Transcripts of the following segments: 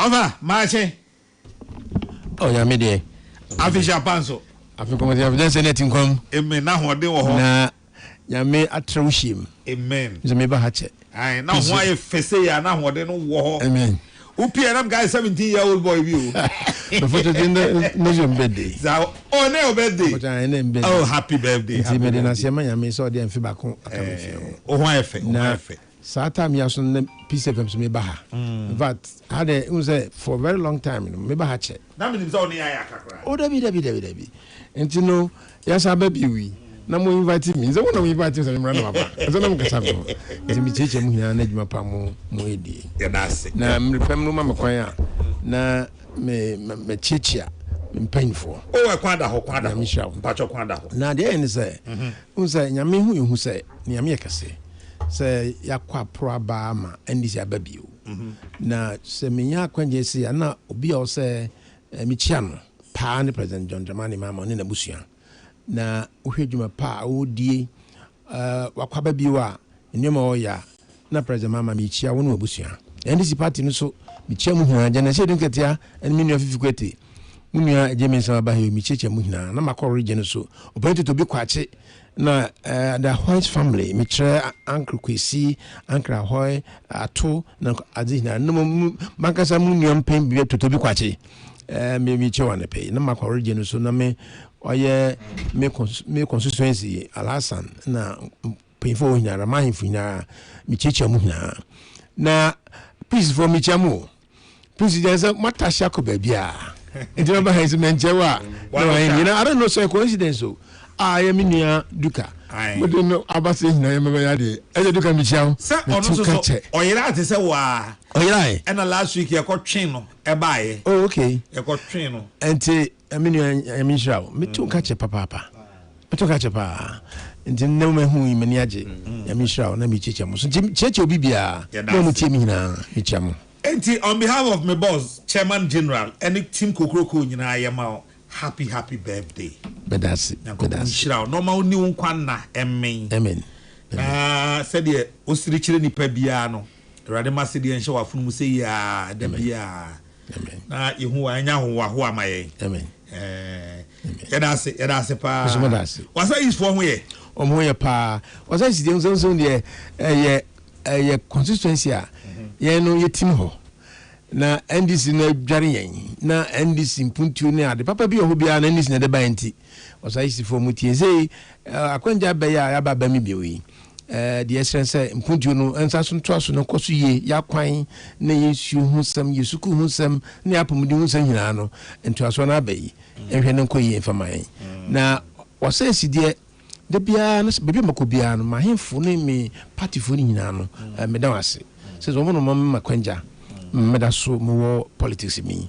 Ova, Marche. Oh, ya me de. Afisha Panso. Afiko ya evidence anything come. Amen. Na ho de wo ho. Na ya me atrawshim. Amen. Ze me ba ha che. Ai, na ho aye fese ya na ho de no wo ho. Amen. UPNM guy 17-year-old boy view. The photo in the birthday. Oh, no birthday. Oh, happy birthday. Happy birthday. Na sema ya me so de enfi ba kon akamfi. Oh, ho efe. Na Satam ya so na peace FM so me ba ha. In fact, had a for a very long time me ba ha che. Na me nimza oni ya kakra. Oh, David. Enti no, ya sa ba bi wi. Na mo invite me. Ze wona mo invite me so me mra na baba. Ze na mo kasa ko. Enti mi cheche mu hina na djuma pa mo edi. Ya dase. Na me pem no ma me kwan a na me cheche me painful. Oh, kwanda ho. Mi sha. Mpacho kwanda ho. Na de en say. Unsa nyame hu hu say, nyame yakase. Say yakwa proba ma endisi ababio. Na se menya kwanje si na obi o say mi chia no pa ne President John Dramani Mahama ne na busua. Na uhwedwuma pa odie wakwaba biwa nyoma oya na President Mahama mi chia wonu abusua. NDC party no so mi chia mu hina jana se dinketia en mi nu afifikwete munua ejemensa ba he mi cheche mu hina na makọ region so opportunity to be kwache na the Hoyt family mi tre uncle Kwesi uncle Hoy ato na adihina no makasa munua mpem bi to be kwache mi che wane pe na makọ region so na me oye me constituency Alhassan na penfo hina na mahimfo hina mi cheche mu hina na peace for mi chamu peace just matasha ko babia into number has menjewa no you know I don't know so coincidence so I me nua duka but no abase hina yema ya de e duka mi chiaw se ono so oyira ate se wa oyira e na last week ye ko twen no e baaye oh okay ye ko twen no enti me nua mi chiaw me tu ka che papa me tu ka che pa enti ne me hu mi ni age ya mi chiaw na mi cheche mo so cheche obi bia no mu tie mi hina mi chiaw. On behalf of my boss, Chairman General, and Team Kokrokoo, you know, happy birthday. But that's it. Normal new kwana, amen. Said ye, Ostrichel ni Pebiano, Radema said the show of Musia, Debia. Amen. You who am I? Amen. That's a pa. What's that is for me? Omoya pa. What's that is the only consistency. Ye no ye team ho na NDC na dware yen na NDC mpuntu ne ade papa bi ho bia na NDC na de ba enti osaisi fo mutie sei akwanja ba ya ba mi bi wi the essence mpuntu no ensa so nto aso no koso ye ya kwan na yesu hu sam yesuku hu sam na apomudi hu sam hina no nto aso na ba yi ehwe ne nkoyi mfama yen na osaisi de bia na bebi makobia no mahemfo ne me party fo ni hina no me da wase says woman mama kwanja medaso mo politics mi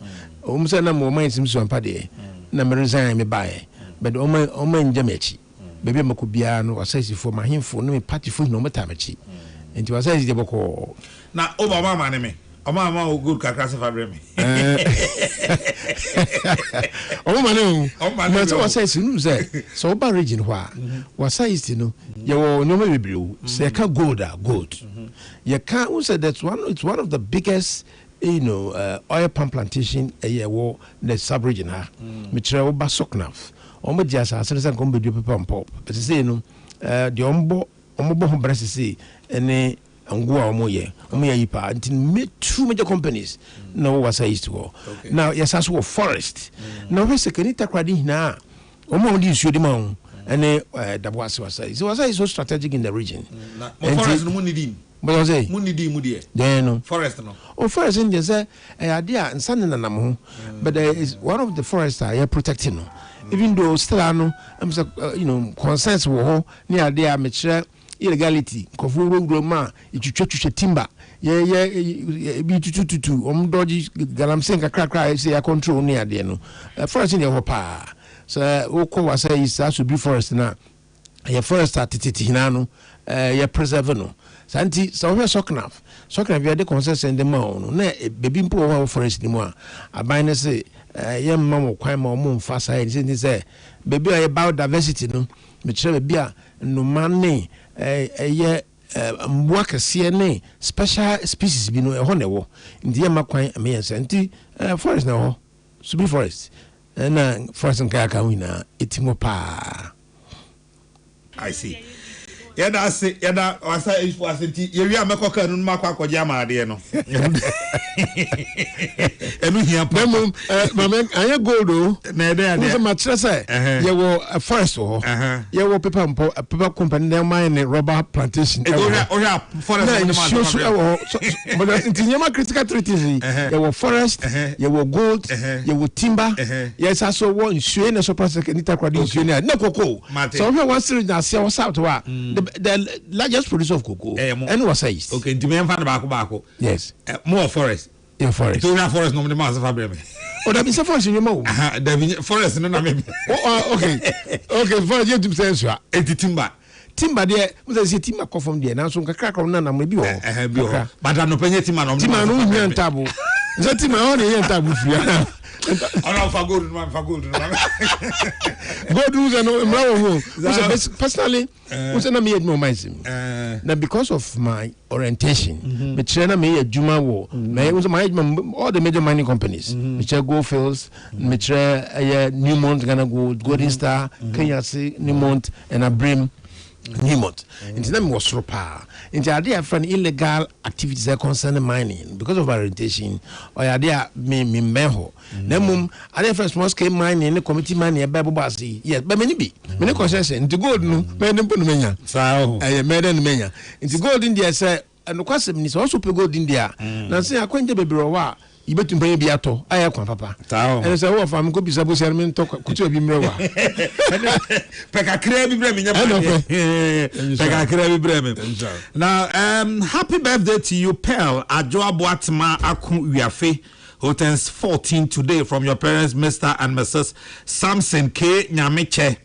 say na mo man sim so ampade na me resign me bae but o man njamechi bebe makobia no wasasi fo mahemfo no me party fo no metamechi enti wasasi de boko na o baba ma ne me o mama o good kakra se fabre me o mama so wasasi no say so ba region ho a wasasi no ye wo no me bebleu say ka gold you can't say that's it's one of the biggest oil palm plantation the sub-region me try oba soknaf omo dia sa se ko be paper and pop but say no the ombo ho brese say ene angua omo ye yipa until me two major companies no was I used to go now yes as forest now we say kenita kwadi na omo di isuo di ma ene dabwase was so strategic in the region forest no money. But I say, Munidi Mudie. Then, forest no. Oh, forest in there, idea and sun and Namu, but there is one of the forests I are protecting. Even though still I know, I'm consensus war near there, mature illegality, Kofu Roma, it you church timber. Yeah, be to dodgy Galamsenka crack, say I control near there. No, forest in your pa. So, Oko was say is that should be forest now. Your forest at Titinano, your preserve no. Santi so we soknaf we dey consensus in the mount na baby mpo ho forest ni mu a aban ne say ye mma kwan ma mo mfa sai say baby biodiversity no me kire baby a no man ne mboa kɛseɛ ne special species bi no ɛhɔ na ɛwɔ nti yɛma kwan ameyɛnsa nti forest na ɛhɔ subi forest na forest nkayaka ho nyinaa ɛtim hɔ paa. I see. Yada wasa ifo asenti yewi amekoka no makwa akɔgye amaade no enu hia pa mama anya gold o na ede ade so ma kyerɛ sɛ yɛwɔ forest ho yɛwɔ paper company na mine rubber plantation o forest no ma so but nyama critical treaties yɛwɔ forest yɛwɔ gold yɛwɔ timber yɛsa so wɔ nsuo na so process nita kwade nsuo na cocoa so we wan series na ase wɔ south wa the largest producer of cocoa and was east. Okay, do me find baako. Yes. More forest. Yeah, forest. Do we forest no me mass fabreme. Oh, that is a forest in your mouth. The forest no na me. Oh, okay. Okay, forest you to say so. Eti timber there, we say timber come from there. Now so kakra na me bi ho. Bi ho. But no penye timber no. Timber no hu ntabo. So timber on the ntabo fia. All for gold no. God who's no personally who's na me no mind. Now because of my orientation, me trainer me adwuma wo. Me was my all the major mining companies. Me share Goldfields, me share Newmont, Ghana Gold, Golden Star, Kenya C, Newmont and Abrim. Newmont. Into them was so power. Into idea for illegal activities that concern mining because of orientation or idea me meho. Nemum other first small scale mining, the committee mining, a Bible basi. Yes, but many be. Many concession into gold no, many put menya. So I made an menya. Into gold India say and the question is also put gold India. Now say I can't be raw. You better pay be ato. I am papa. And say, oh, I'm going to be supposed to talk. Could you be mewa? Peka krebi bremi. Peka krebi bremi. Now, happy birthday to you, Pearl. Ajoa Boatma Akun Uyafe. Who turns 14 today from your parents, Mr. and Mrs. Samson K. Nyamiche,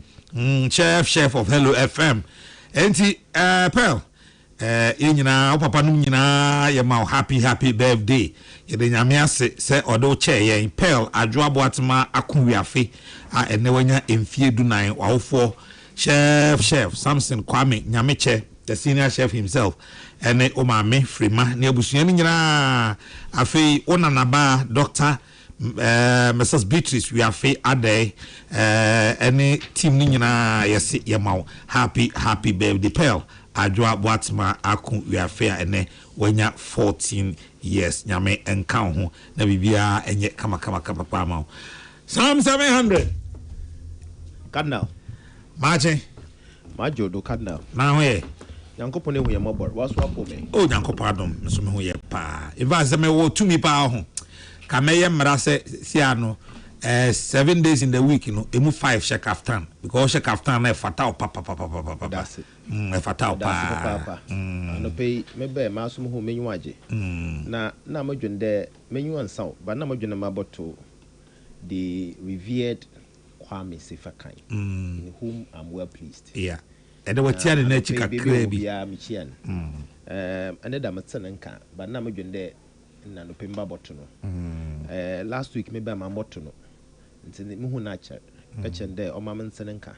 chef of Hello FM. Enti, Pearl. Inyina papa no nyina ye ma happy birthday ye de nyame ase se odo che ye Pearl Adwoa Boatma Akunwiafe a ene wanya emfie dunan wawofo chef Samson Kwame Nyameche, the senior chef himself ene o maame Frima ne abusua ni nyina afi onanaba Dr. Mrs. Beatrice Wiafe Ade ene team ni nyina yesi ye ma happy birthday Pearl Adwoa Boatma Akun Wiafe ene wanya 14 years nyame enka ho na bibia enye kama papa ma Psalm 700 Kanna Majo do kanna na ho ye Nyankopon ehu ye mobor waso apo me o Nyankopon adom so me ho ye pa eva se me wo tumi pa ho ka me ye mra se siano 7 days in the week, you know, emu 5 shek aftan because shek aftan na fatal papa. That's it. Fatal papa. No pay maybe ma so ho menyu age. Na madwende menyu ansa, but na madwende maboto the revered Kwame Sefakan, in whom I'm well pleased. Yeah. And we tia na chika krebi. Yeah, michian. And da matsenenka, but na madwende na no pemba boto no. Last week maybe ma moto no. Nti me hu na acher ka chende o ma mensenenka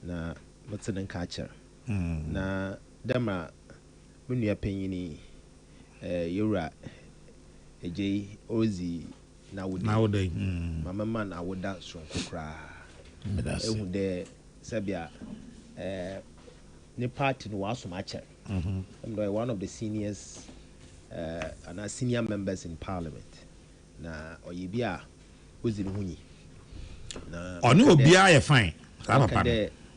na metsenenka acher na dama menua panyini yura eje ozi na wode mama man awoda sonko kra ehu de sabia ne party no wasom acher I'm one of the seniors and senior members in parliament na oyebia ozi no hunyi na oni obia ye fine papa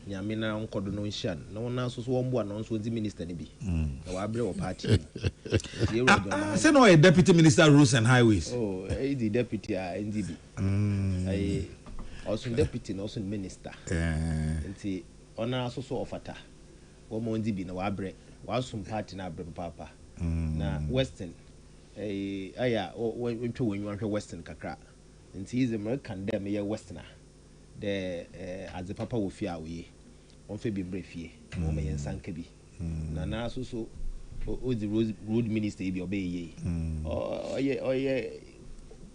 nyame na nkodo no nhia na wona so wo mboa no so di minister ni bi na wa abre wo party say no a deputy minister roads and highways the deputy NDB also deputy no also minister nti ona so ofata wo mo NDB na wa abre wa sum party na abre papa na western aya we ntwe wenyu ahwe western kakra nti is American dem ye westerner the as the papa wo fia we on fe bi brefie mo me yensanka bi na so o the road minister bi obeye oye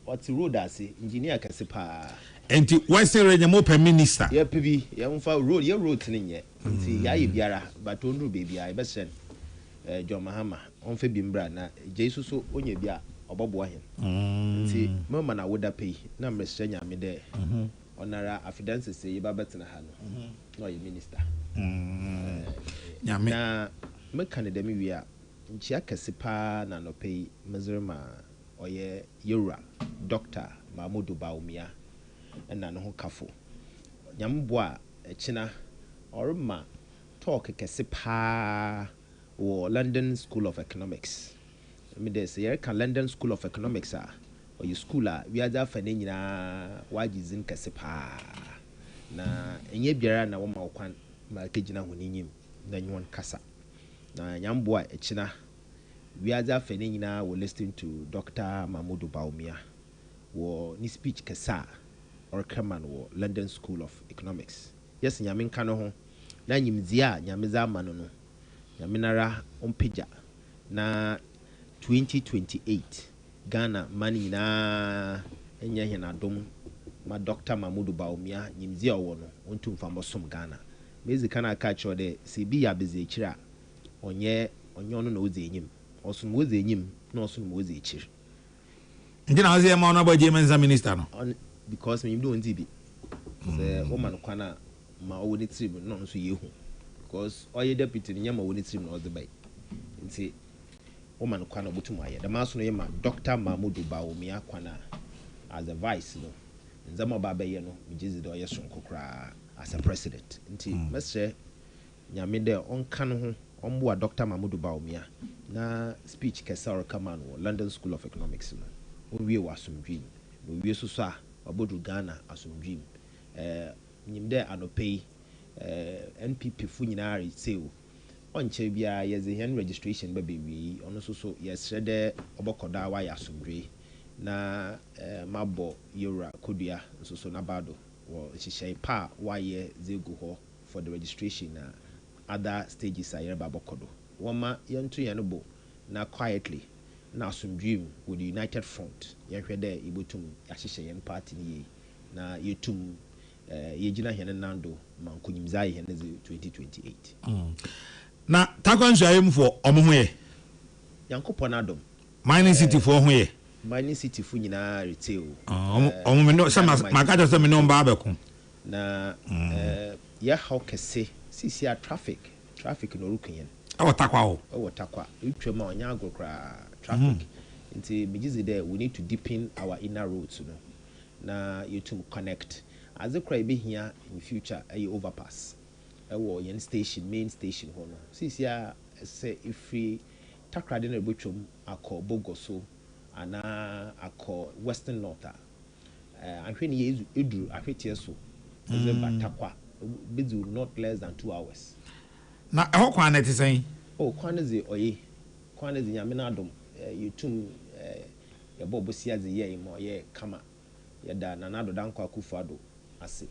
what road as engineer kase pa enti western region mo per minister ye pebi ye mfa road ye road ni nye nti ya ye biara but onru be bia e be sen John Mahama on fe bimbra na Jesus so onye bia obobo ahen nti mama na woda pay na mresha nyame de onara afidance say yiba betena ha no no ye minister nyame na me Canada me wi a nchi akese pa na no pay mezrema oye Yura Dr. Mahmudu Baumia na no ho kafo nyambo a echina orma talk kese pa wo London School of Economics. Me dey say ka London School of Economics or you school we are fa ne nyina wagizin kese pa na enye biara na wo ma kwan ma kegina ho nyim na nyon kasa na nyambo a echina we are fa ne nyina we listening to Dr. Mahmudu Baumia wo ni speech kesa or chairman wo London School of Economics. Yes nyame nka no ho na nyimzia nyame za mano no Yaminara Ompeja na 2028 Ghana mani na enya hena dom ma Dr. Mahmudu Baumia nyimzia wono ontum fambosom Ghana mezi kana aka cho de se bi ya beze kira onye ono na oze enyim osum oze enyim na osum oze ekir ndina oze ma ono abaje menza minister no because me do nti bi se woman kwana ma owoni trib no so yehu because oye deputy nyama woni trim no the bay nti woman kwana botum aye the maso no yema Dr. Mahmudu Baumia kwana as a vice no nzama ba baye no mijizi do yeso nkokra as a president nti mesre nyame de onka no ho ombo Dr. Mahmudu Baumia na speech kesa or command wo London School of Economics no owie wasomdwin no wie so a obodu Ghana asomdwin nyimde anopei NPP fu nyina resale onche bia yeze hen registration ba bewi ono so yesrede obokoda wa yasomdwe na mabo Yura kodua so na bado wo hihye pa wa ye zegu ho for the registration na other stages are ba bokodo woma yentu ye no bo na quietly na asomdwe with the United Front yehwede ibotum yahye yen party ni na yetum yejina hene nando mankonyimzai hene 2028 na takwansu ayemfo omo ye yankopon adom mining city fo ho ye mining city fu nyina retail omo me no sama makaja so me no mba abeko na ya how kese sisi traffic no rukunyen takwa utwema onya agokra traffic nti bigizi there we need to deepen our inner roads no na yetum connect as a cry be here in future a overpass ewo yen station main station hono sisi ya say ifri takrade na ebotwom akọ bogoso ana akọ western north ahwe ni yezu eduru ahwetie so ze batakwa bedu not less than 2 hours na eho kwa na tisen kwan ze oye kwan ze nyame na adom yetum ye bobosia ze ye mo ye kama yada na nado danko akufado ase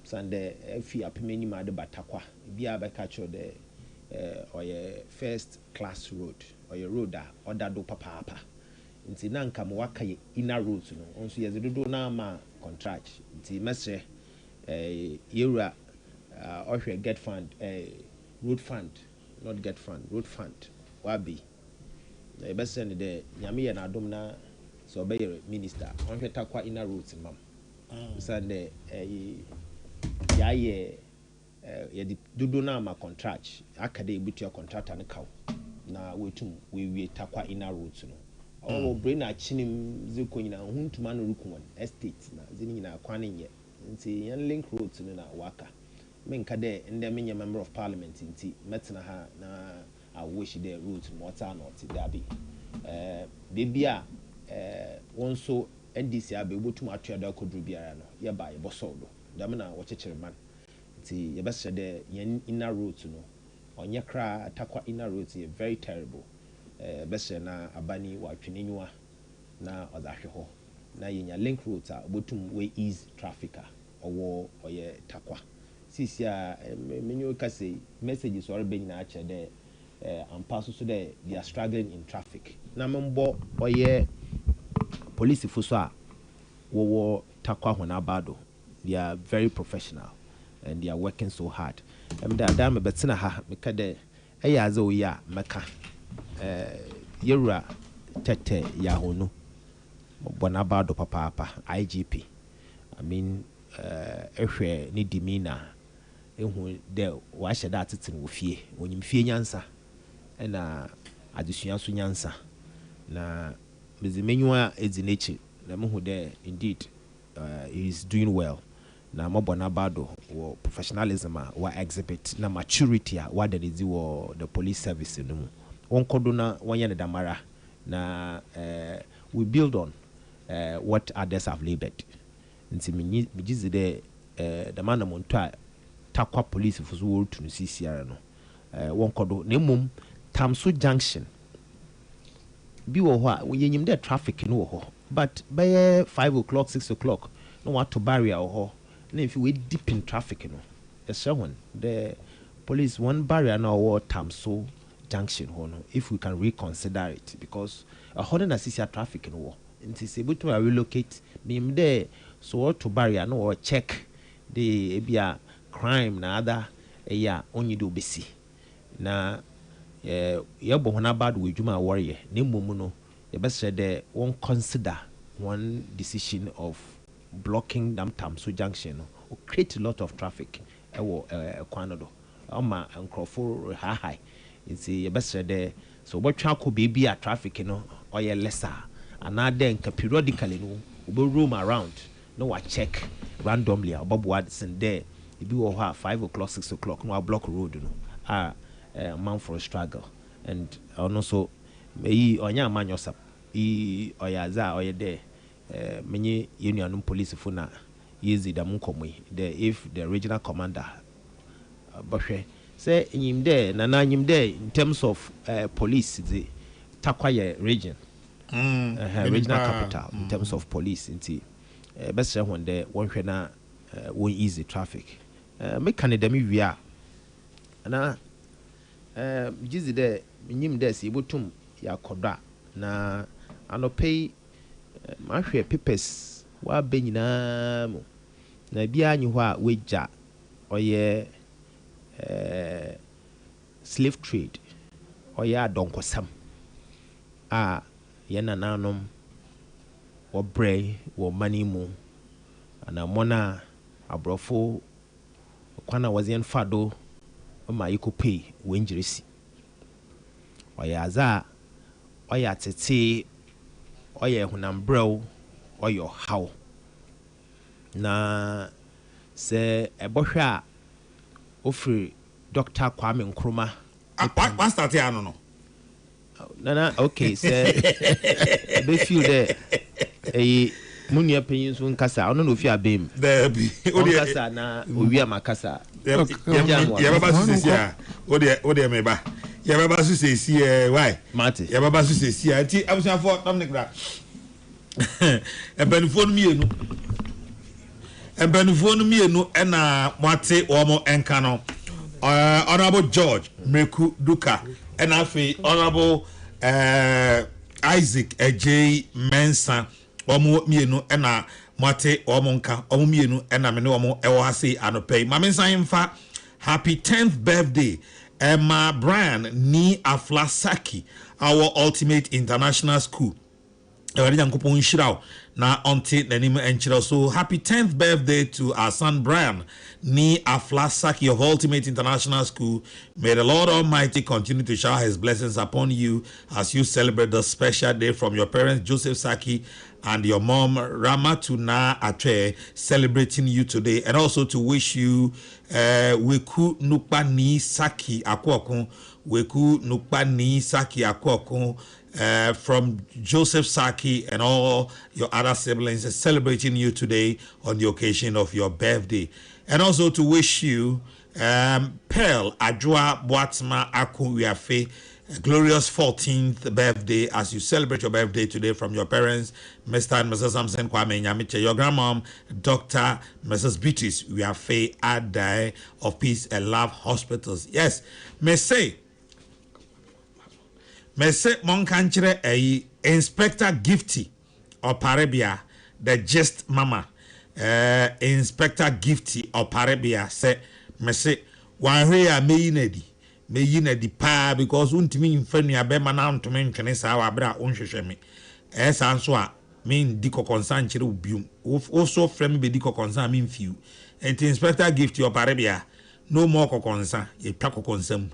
sande fi apemeni ma de batakwa bia be ka cho de oye first class road oye road order do papa nti na nka mo waka ye inner roads no onso ye zedodo na ma contract nti mesre Yura ohwe get fund road fund not get fund road fund wabi na be send de nyame ye na adom na so be minister onhwe takwa inner roads mam sande yaye ye dodo na ma contract akade ebutua contractor ne kaw na wetum we takwa inner roads no o brain a chinim zeko nyina huntuma no rukun estate na zini nyina kwane nye nti yan link roads no na waka menka de ndem menye member of parliament nti metna ha na I wish the roads water not dabi bebia wonso NDC abe obotum atuada kodru biara no ye ba ye bosoldo dam na wo chechire man nti ye bese de yan inner roads no onye kra takwa inner roads ye very terrible bese na abani wa twenenwa na odahwe ho na yenya link roads a obotum we ease traffic owo oye takwa sisi a menyo kase messages or be nyina ache de ampaso so de they are struggling in traffic na membo oye police fo so a wo takwa hona bado they are very professional and they are working so hard da me betina ha me ka de eya za oya meka yewura tete yahono bonabado papa IGP. I mean ehwe ni demeanor ehu de wa hye da tete wo fie onyim fie nyansa na adesua so nyansa na mezimenwa edzinechi na mehu de indeed he is doing well na mobonabado wo professionalism wa exhibit na maturity wa de di wo the police service no mu wonkodo na wonye ne damara na we build on what others have labored nti migize de the man monto a takwa police for so wortu no CCR no wonkodo na mum Tamso Junction bi wo ho a yenyim de traffic no wo ho but by 5 o'clock 6 o'clock no what to barrier wo ho na if we deep in traffic no one the police one barrier now wo Tamso Junction ho no if we can reconsider it because a hodden CCR traffic no wo it is able to relocate me there so what to barrier no or check the ebia crime na other only do besi na yebo hona bad we dwuma warrior na mmom no ye best say one consider one decision of blocking them Tamso Junction no or create a lot of traffic kwanodo ama nkrofo high it's ye best say so what twa baby a traffic no or ye lesser and now then periodically no we roam around no wa check randomly about what's in there if you are 5 o'clock 6 o'clock no block road no man for a struggle and also me onya man yosap oyaza oye there menye union police funa easy da munkomwe there if the regional commander bohwe say nyim there na nyim there in terms of police the Takwaye region regional capital in terms of police inti best when there one hwe one easy traffic me Canada me wia na gizi there nyim there si botum ya koda na anopay mahwe papers wa benyina mo na bia anyi ho a weja oye slave trade oye adonkosam a yena nanom wo brey wo mani mu ana mona abrofo kwana wazen fado ma yikope wenjirisi oya aza oya tete oya hunambrew oya haw na se ebohwe a ofri Dr. Kwame Nkrumah what start here no Nana, okay, sir. They feel that a munia pensions won cassa. I don't know if you are beam. There be Cassa na we are Macassa. Yababasu Odia meba. Yababasu says, why? Marty. Yababasu says, I was for Dominic. A benefon me no. A benefon me no, and Mate Omo Enkano. Honorable George Meku Duka. And I feel Honorable Isaac J. Mensa Omo Mienu and Mate Omonka Omo Mienu and Ameno Ewase Anope. Mamensa Infa, happy 10th birthday, Emma Brian Ni Aflasaki, our ultimate international school. Na auntie Nenima Enchira. So happy 10th birthday to our son Brian Ni Aflasaki of Ultimate International School. May the Lord Almighty continue to shower his blessings upon you as you celebrate the special day from your parents Joseph Saki and your mom Ramatuna Atre celebrating you today, and also to wish you Weku Nupani Saki Akwokun Weku Nupani Saki Akwokun from Joseph Saki and all your other siblings celebrating you today on the occasion of your birthday. And also to wish you Pearl Adjoa Boatma Aku Wiafe a glorious 14th birthday as you celebrate your birthday today from your parents, Mr. and Mrs. Samson Kwame Nyamiche, your grandmom, Dr. Mrs. Beatrice Wiafe Adai of Peace and Love Hospitals. Yes, may say Monkanchre a Inspector Gifty or Parabia, the just mama, Inspector Gifty or Parabia say, me say, one way I may nedi. me yi na di pa because untimi mfa nua be ma na ntumi ntwene saa wa bra onhwehwe me sanso a me ndi kokonsa nkyere obium also frame be di kokonsa me mfiu and inspector gift your parabia no more kokonsa ye twa kokonsam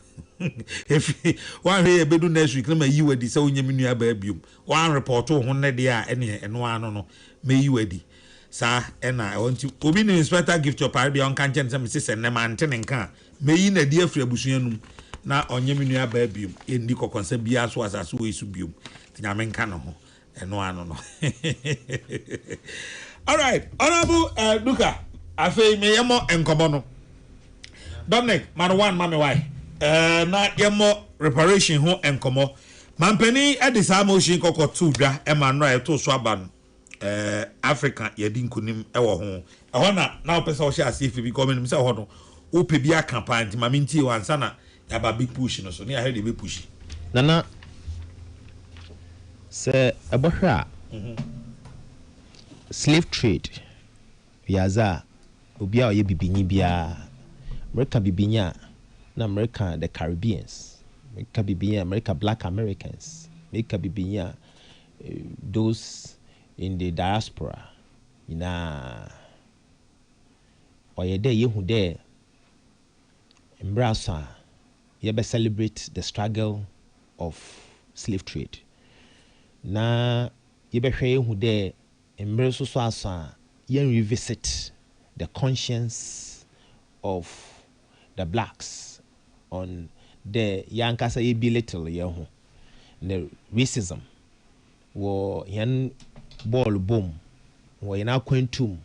if one here be do next week na ma yi wadi say onyam nua ba abium one report ho ne de a ene eno ano no me yi wadi sa ena wonti obi ni inspector gift your parabia on kan chen say me se ne ma ntene nka me yi na di afri abusuanum na onyam nua ba abium endi kokonsa bia so asase we su bium tinyame nka no ho eno ano no all right honorable Duka afei me yemo enkomo no Dominic Marwan mame why na yemo reparation ho enkomo mampani edisa motion kokotu dwa Emmanuel to so aba no Africa yedi nkunim ewo ho eho na opesa o sha asefi bi government say ho no o pe bia campaign ti mame ntie wansa na ya ba big push no so ne ya he de be push nana se ebohwa slave trade yaza obia oye bibinyi bia America bibinya na America the Caribbeans America bibinya America black Americans America bibinya those in the diaspora ina oye de yehu de embrasa ye be celebrate the struggle of slave trade na ye be hwe yehu de embraso so asa ye revisit the conscience of the blacks on the yankasa ye belittle yehu the racism wo yan ball boom wo yana kwentum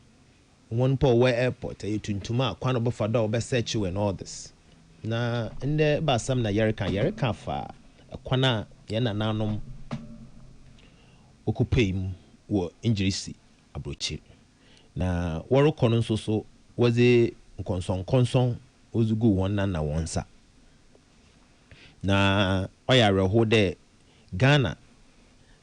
one po where airport e tuntuma kwano bo fada obe search you and all this na inde ba sam na yereka fa kwana yana nanom okupem wo injury abrochi na woro kono nso so waze nkonson ozugu won na wonsa na oyare ho de Ghana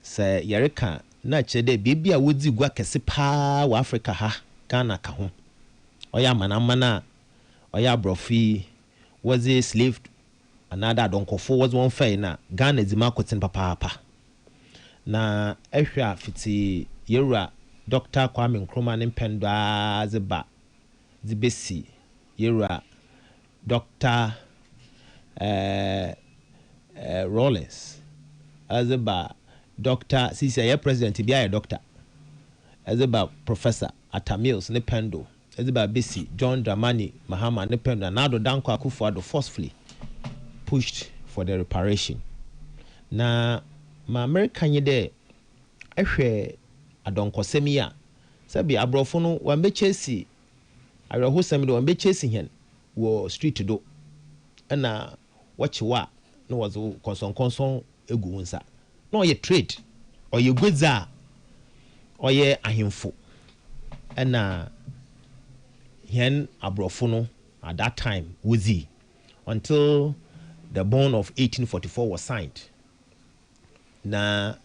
se yereka na chede bibia wodi gwa kese pa wa Africa ha Ghana ka ho oya mana oya brofi waze slave another donkofo was one fair na Ghana zima kotin papa na ehwa fiti yewura Dr. Kwame Nkrumah Mpendo azeba zibesi yewura Dr. Rollins azeba Dr. Sisi president bia doctor azeba Professor Atamils Mpendo azeba besi John Dramani Mahama Mpendo na do Danko Akufo-Addo forcefully pushed for the reparation na ma American yede ehwe adonkosemi a sabi abrofo no wambechesi awehosemi do wambechesi hen wo street do na wachiwa no wazo konson egu nsa no ye trade oye gweza oye ahemfo na hen abrofo no at that time wozi until the bond of 1844 was signed na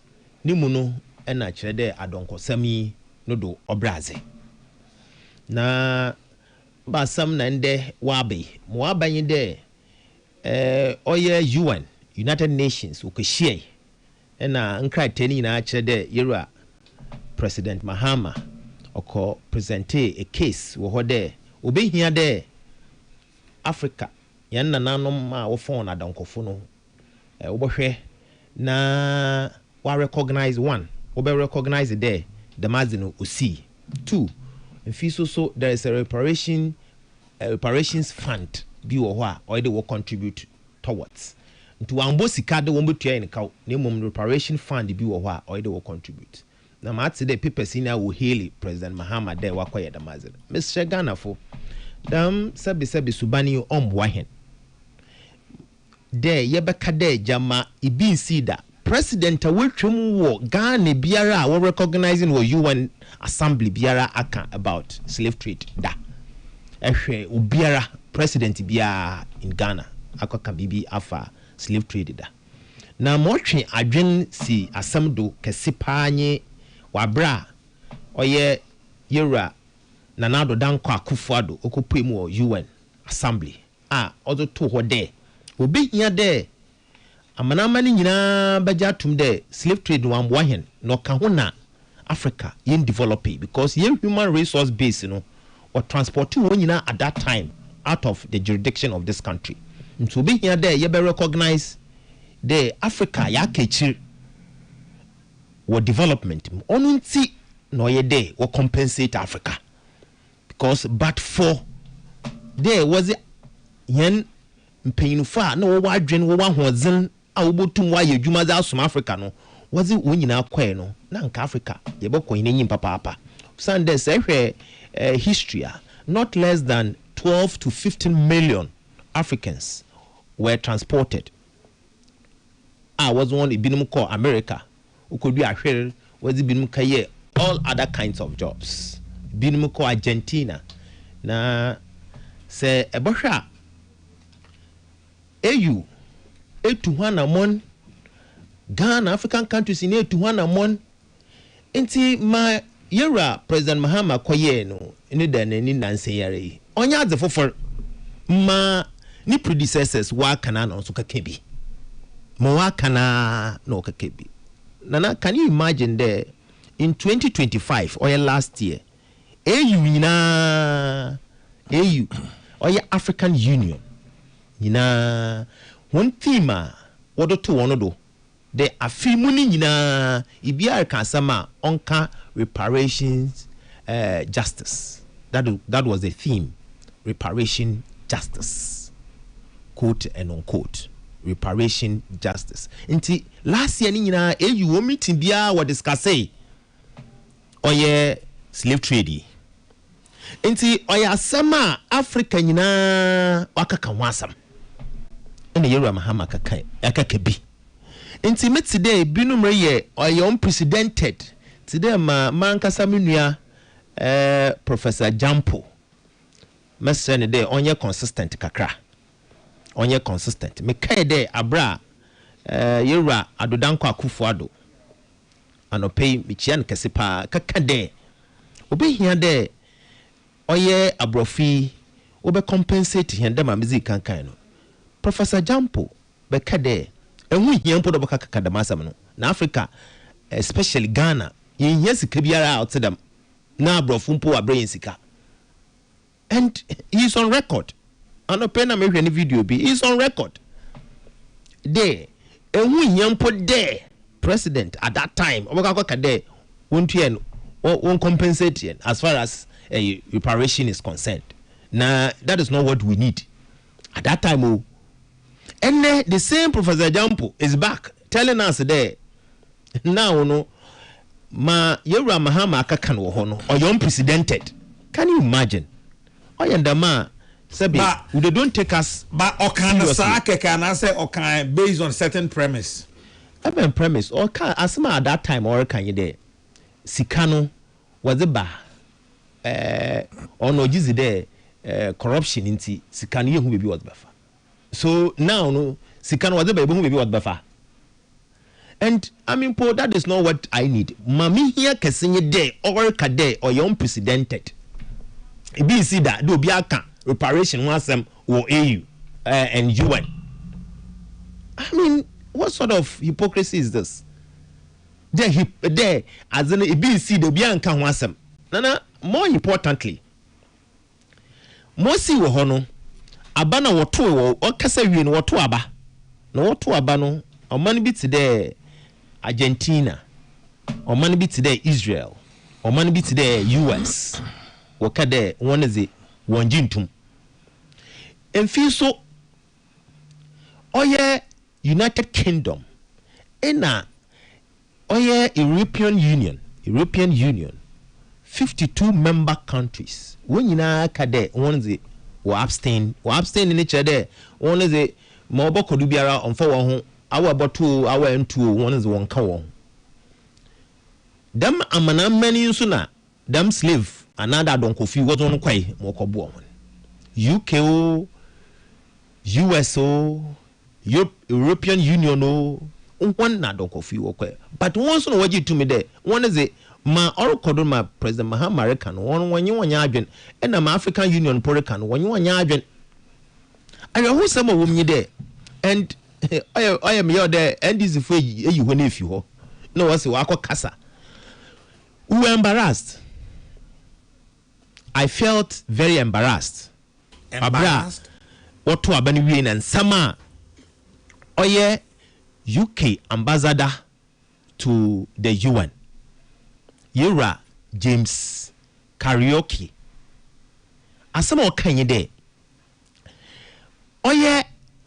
nimuno na kire de adonkosami no do obraze na basam na nde wabe de oye UN United Nations ukeshie na nkratani na kire de yera President Mahama oko presente a case wo hode obehia de Africa yan nananom ma wo phone adonkofo no obohwe na wa recognize one obe recognize there the mazino osi two if so there is a reparations fund bi wo ho a or they will contribute towards nti ambo sika de wo betua en ka na mom reparation fund bi wo ho a or they will contribute na ma ati the papers in will hail President Mahama there wa kwaye the mazino Mr. Ghana for dam sabi subani omboa hen de yebeka de jama ibi sida president awetwem wo Ghana biara we recognizing wo UN assembly biara aka about slave trade da ehwe obiara president biara in Ghana akoka bibi afa slave trade da na motwe adwen si asamdo kese paanye wabra oye yera Nanado Danko Akufo-Addo okopem wo UN assembly ozo to ho de obi hia de amanama ni nyina baja tum de slave trade no amboa hen no ka ho na Africa yin develop because yin human resource base no or transporting one nyina at that time out of the jurisdiction of this country. So be here there, you be recognize the Africa ya kechi what development. Onunti no ye there will compensate Africa because but for there was it yen mpanyinfa na wo wadwen wo wahozen a wo botum wa ye dwuma za som Africa no was it when nyina kwae no na nka Africa ye bokɔ nyim papa Sunday say hwɛ history not less than 12 to 15 million Africans were transported. I was one binum called America who could be ahwere was binum kaye all other kinds of jobs binum called Argentina na say ebosha AU A200 Ghana African countries in A200 inti ma yera President Mahama koye no ni da nani nanse yare onya de fofor ma ni predecessors wa kana no so kakebi mo wa kana no kakebi nana can you imagine there in 2025 or last year AU nyina AU or African Union nyina one theme wodo to one do the afimuni nyina ibiar kan sama onka reparations justice that was the theme reparation justice quote and unquote reparation justice nti last year ni nyina AU meeting bia we discuss oye slave trade nti oya sama Africa nyina wakaka wasam ene yero Mahama kaka akakabi nti me today binum ye oye unprecedented today mankasa menua Professor Jampo mesene de onye consistent kakra onye consistent me kai de abra yewra adodanko akufuado anopei michian kesepa kaka de obi hia de oye abrofi obe compensate hia de ma music kankan no Professor Jampo be kade enhu hia mpo do baka kaka de masam no na Africa especially Ghana yin hia sika biara out them na abrofu mpo abrain sika and he's on record anopei na me hwe ni video bi he's on record there enhu hia mpo there president at that time obaka kaka de wontu won compensate as far as reparation is concerned. Now that is not what we need at that time. Oh, and the same Professor Jampo is back telling us there now. No, ma yewra Mahama akakan wo ho no or unprecedented. Can you imagine? Oyandama sabi they don't take us. But okan sa can I say okan based on certain premise. Even premise or can asma at that time or can you there? Sikano was the bar. Ono jizi there corruption inti sikano ye hu bebi was bafa. So now no sikano was the bebi hu bebi was bafa. And I mean po that is not what I need. Mami here kesenye there or kade or your unprecedented. Ibi see that do bi aka reparation wasem or AU and UN. I mean what sort of hypocrisy is this? There as in ibi see the bi anka wasem. Nana more importantly mosi wo hono aba na woto wo okasa wie no woto aba na woto aba no oman bi tide Argentina oman bi tide Israel oman bi tide US wakade woneze wonjintum emfi so oye United Kingdom ena oye European Union 52 member countries. When you na kade one ze wa abstain in each other. One is a mobile kodubiara on 4 home. Our bottle, our M2, one is one cow. Them amana many sooner. Them slave another don't coffee was on quay mokobo. UK, USO, European Union, one na don't coffee okay. But once no waji to me there. One is a ma orokodo ma President Mahama rekan won wanyi wanya adwen na ma African Union po rekan wanyi wanya adwen ayo hu sama wom nyi de and I am your there and this is for you when if you no what's the wako kasa. We were embarrassed. I felt very embarrassed. Embarrassed? What to abani win and summer UK ambassador to the UN. Yura James Karaoke. Asama okanye de.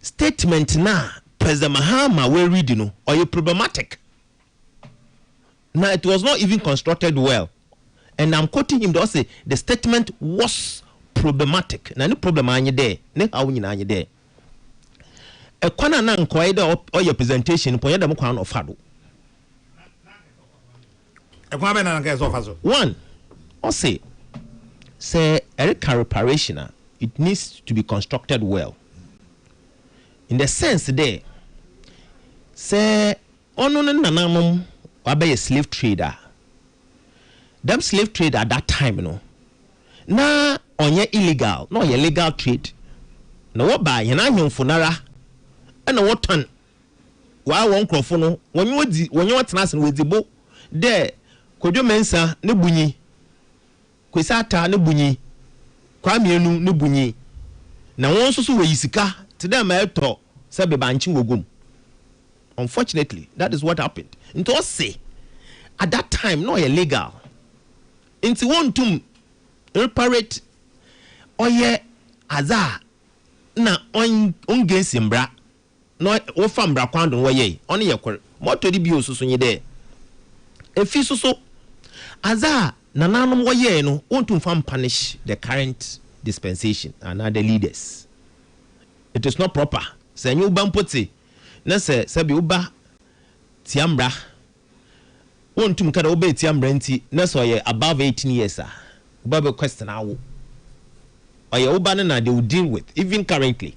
Statement na President Mahama we read no problematic. Now it was not even constructed well. And I'm quoting him to say the statement was problematic. Na ni problem anye de. Ne how nyina anye de. E kwana na nkoy de oye presentation po yeda mo kwan of fado. E kwa be na nka so faso. One, or say reparation it needs to be constructed well. In the sense there, say ono nananum wabe a slave trader. Them slave trade at that time, na onye illegal, no ye legal trade. No what buy na him funara, and no what ton. Wa won crofo no when you watena with the book there. Kojo mensa ne bunyi, kwesata ne bunyi, kwamienu ne bunyi. Na won so we yisika to them eto se be banchi wogum. Unfortunately, that is what happened. Into say at that time no illegal. Into one tum reparate oye aza na on gensimbra no wo fambra kwando wo ye on ye kwere moto di bi osusu nyi de efi soso aza nananom wo ye no wontum fam punish the current dispensation and other leaders. It is not proper. Say you ban poti na se bi uba tiambra wontum kada obe tiambra nti na so ye above 18 years uba be question awo oye uba na they will deal with even currently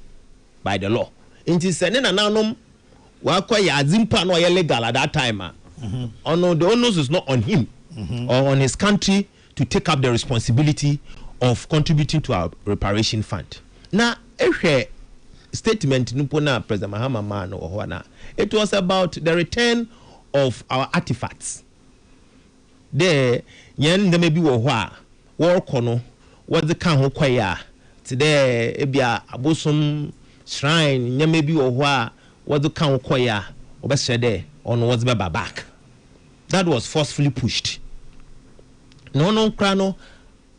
by the law. Nti se ne nananom wa kwa ya azimpa no ye legal at that time the onus is not on him or on his country to take up the responsibility of contributing to our reparation fund. Now, statement na President Mahama Mano or it was about the return of our artifacts. There, yen there may be war kono what the kan ho kwaya today ebia abosom shrine yen may be what the kan ho kwaya obese there on what's back. That was forcefully pushed. No krano.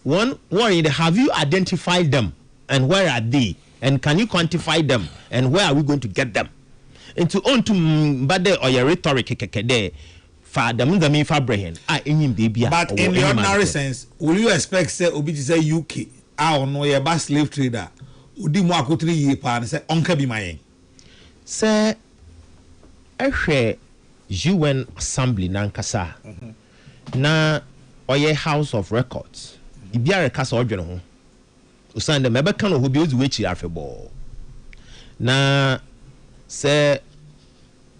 One worry, have you identified them and where are they? And can you quantify them? And where are we going to get them? Into bade or your rhetoric there. But in the ordinary sense, will you expect say obi to say UK? I don't know your bad slave trader. Udi mo akotri ye pa say onka bi mayen. Say UN Assembly nankasa. Na oye House of Records. Ibiare kasa odwene ho. Usande mebeka no ho bi ozi wechi afebo. Na say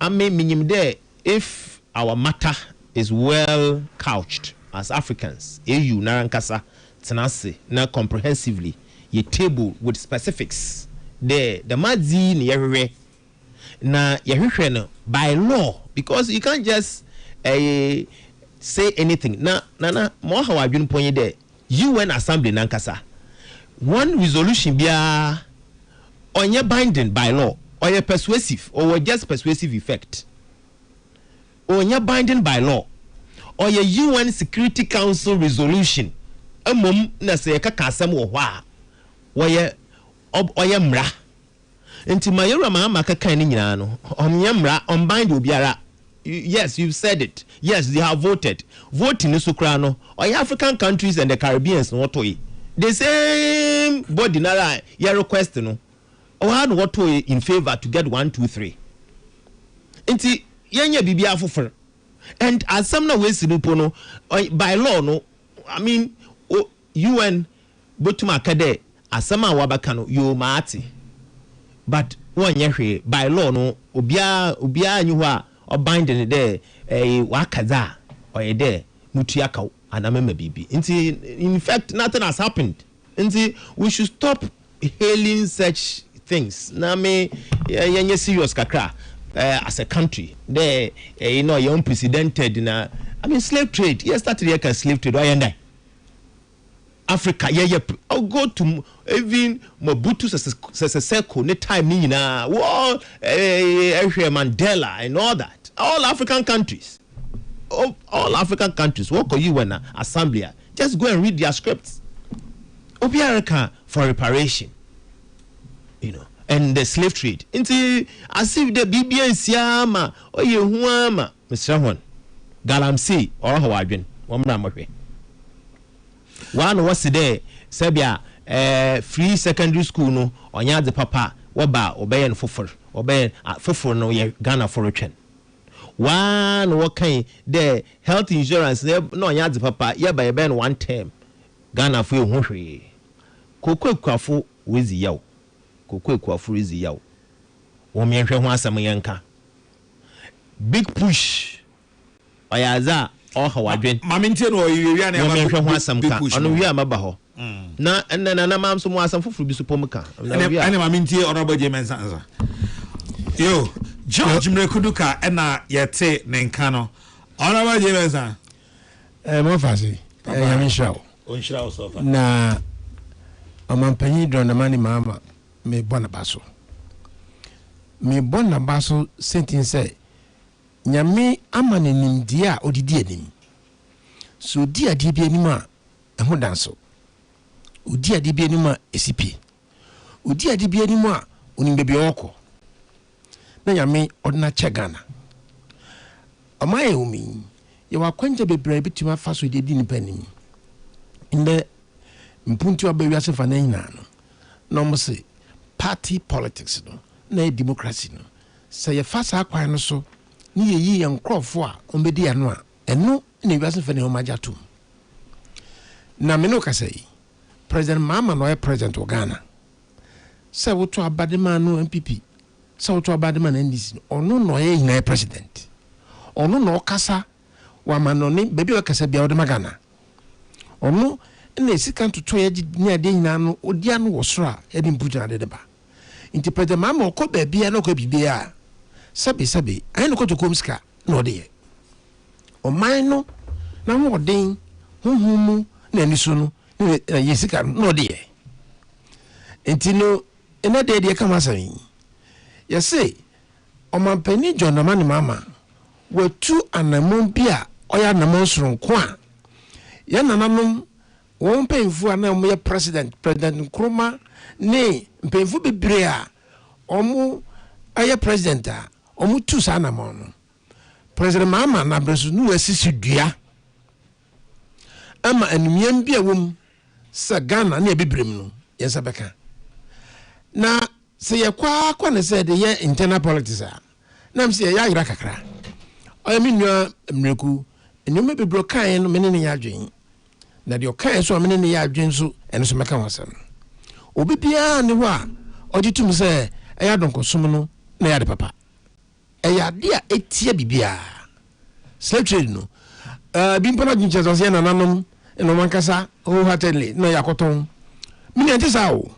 ame minim there if our matter is well couched as Africans, EU narankasa tenase na comprehensively ye table with specifics there the madzi ne yehwe na yehwe no by law because you can't just say anything na mo ha wadwun ponye there UN Assembly nankasa one resolution bia onye binding by law or a persuasive or just persuasive effect onye binding by law or a UN Security Council resolution amom na se ka kasam wo hwa oye mra enti mayura ma ka kan ni nyina no omye mra on bind obiara. Yes, you've said it. Yes, they have voted. Voting is Ukraino or African countries and the Caribbeans not to the same body nara your request no or had what to in favor to get 1 2 3 inti yenya bibia afoforo and as some no ways no by law no I mean UN botuma kade asama wabaka no you maati but one yehwe by law no obia anyi ho a or binding there wakaza or there mutiaka anamema bibi in fact nothing has happened. We should stop hailing such things. Na me yenye serious kakra as a country. There you know you're unprecedented na I mean slave trade. Yes, started here slave trade. Why and I? Africa, I'll go to even Mobutu Sese ne time ni na war Mandela and all that. All African countries. All African countries. What could you when assembly? Just go and read their scripts. Obiaraka for reparation. You know, and the slave trade. Into as if the BBN Siama or Yehuama, Mr. Juan, Galamsey or Hawadrin, Wamna. One was today, Sabia, free secondary school no, or yard the papa, waba, obey and for no Ghana for return. One what kind the health insurance, no yard the papa, yeah by a band one term. Ghana for you, Kokrokoo with the yow. Kokrokoo is the yow. Woman, Samayanka. Big push. Ayaza. Oh, how I drink. Mamintin or you are some push on the Yamabaho. Na and then a man some was some food supermarket. And Maminti or Robert James answer. Yo, George Mrekuduka and yet Nenkano. Honorable James. Mofasi. I'm show. Unshow so far. Na Omampani drone the money mama me bonabaso. Me bonabaso sentence say. Nyame amane nimdia odidi anim so di ade bi anim a eho danso odi ade bi anim a esipi odi ade bi anim a onim bebi okọ na nyame odna chegana amaye umi ye wakwanje bebre bitima fa so de di nipa nim inde mpuntu abawi asefa na nyina no mo se party politics no na democracy no se ye fa sa kwan no so ni yi yan krofo a ombedi ano a eno na wiase fa ne ho majatum na me no kasai president mama no president of Ghana se woto abadema no MPP se woto abadema na NDC ono no ye ina president ono no kasa wa manoni bebi wa kasa bia odema Ghana ono na esika ntoto ye ni ade ina no odia no wosora e di mputu ade deba inti president mama okọ bebia na okọ bibia sabi ayi no ko to komska no de o man no na ho den huhumu na niso no yesika no de entino ena de kama san yese o man pani John Amani mama watu anamon bia oya anamon soronko a ya nananom won penfu ana mo ye president Nkrumah ne penfu bebre a omo aye president a omu tu sana mono president mama na bresu nu asisi dua ama anumiem bia wom sa Ghana na ebibrem no yensa beka na se ye kwa ne se de ye internal politics a na mse ya yira kakra oya minua mreku enum bebro kan no menene ya adwen na de okan so menene ya adwen so eno so meka wasam obi bia ne ho a ogitum se eya donkosom no na ya de papa eya dia etie bibia slave trade no bimpana jinche so se na nanom eno mankasa wholeheartedly no yakoton mini antisa o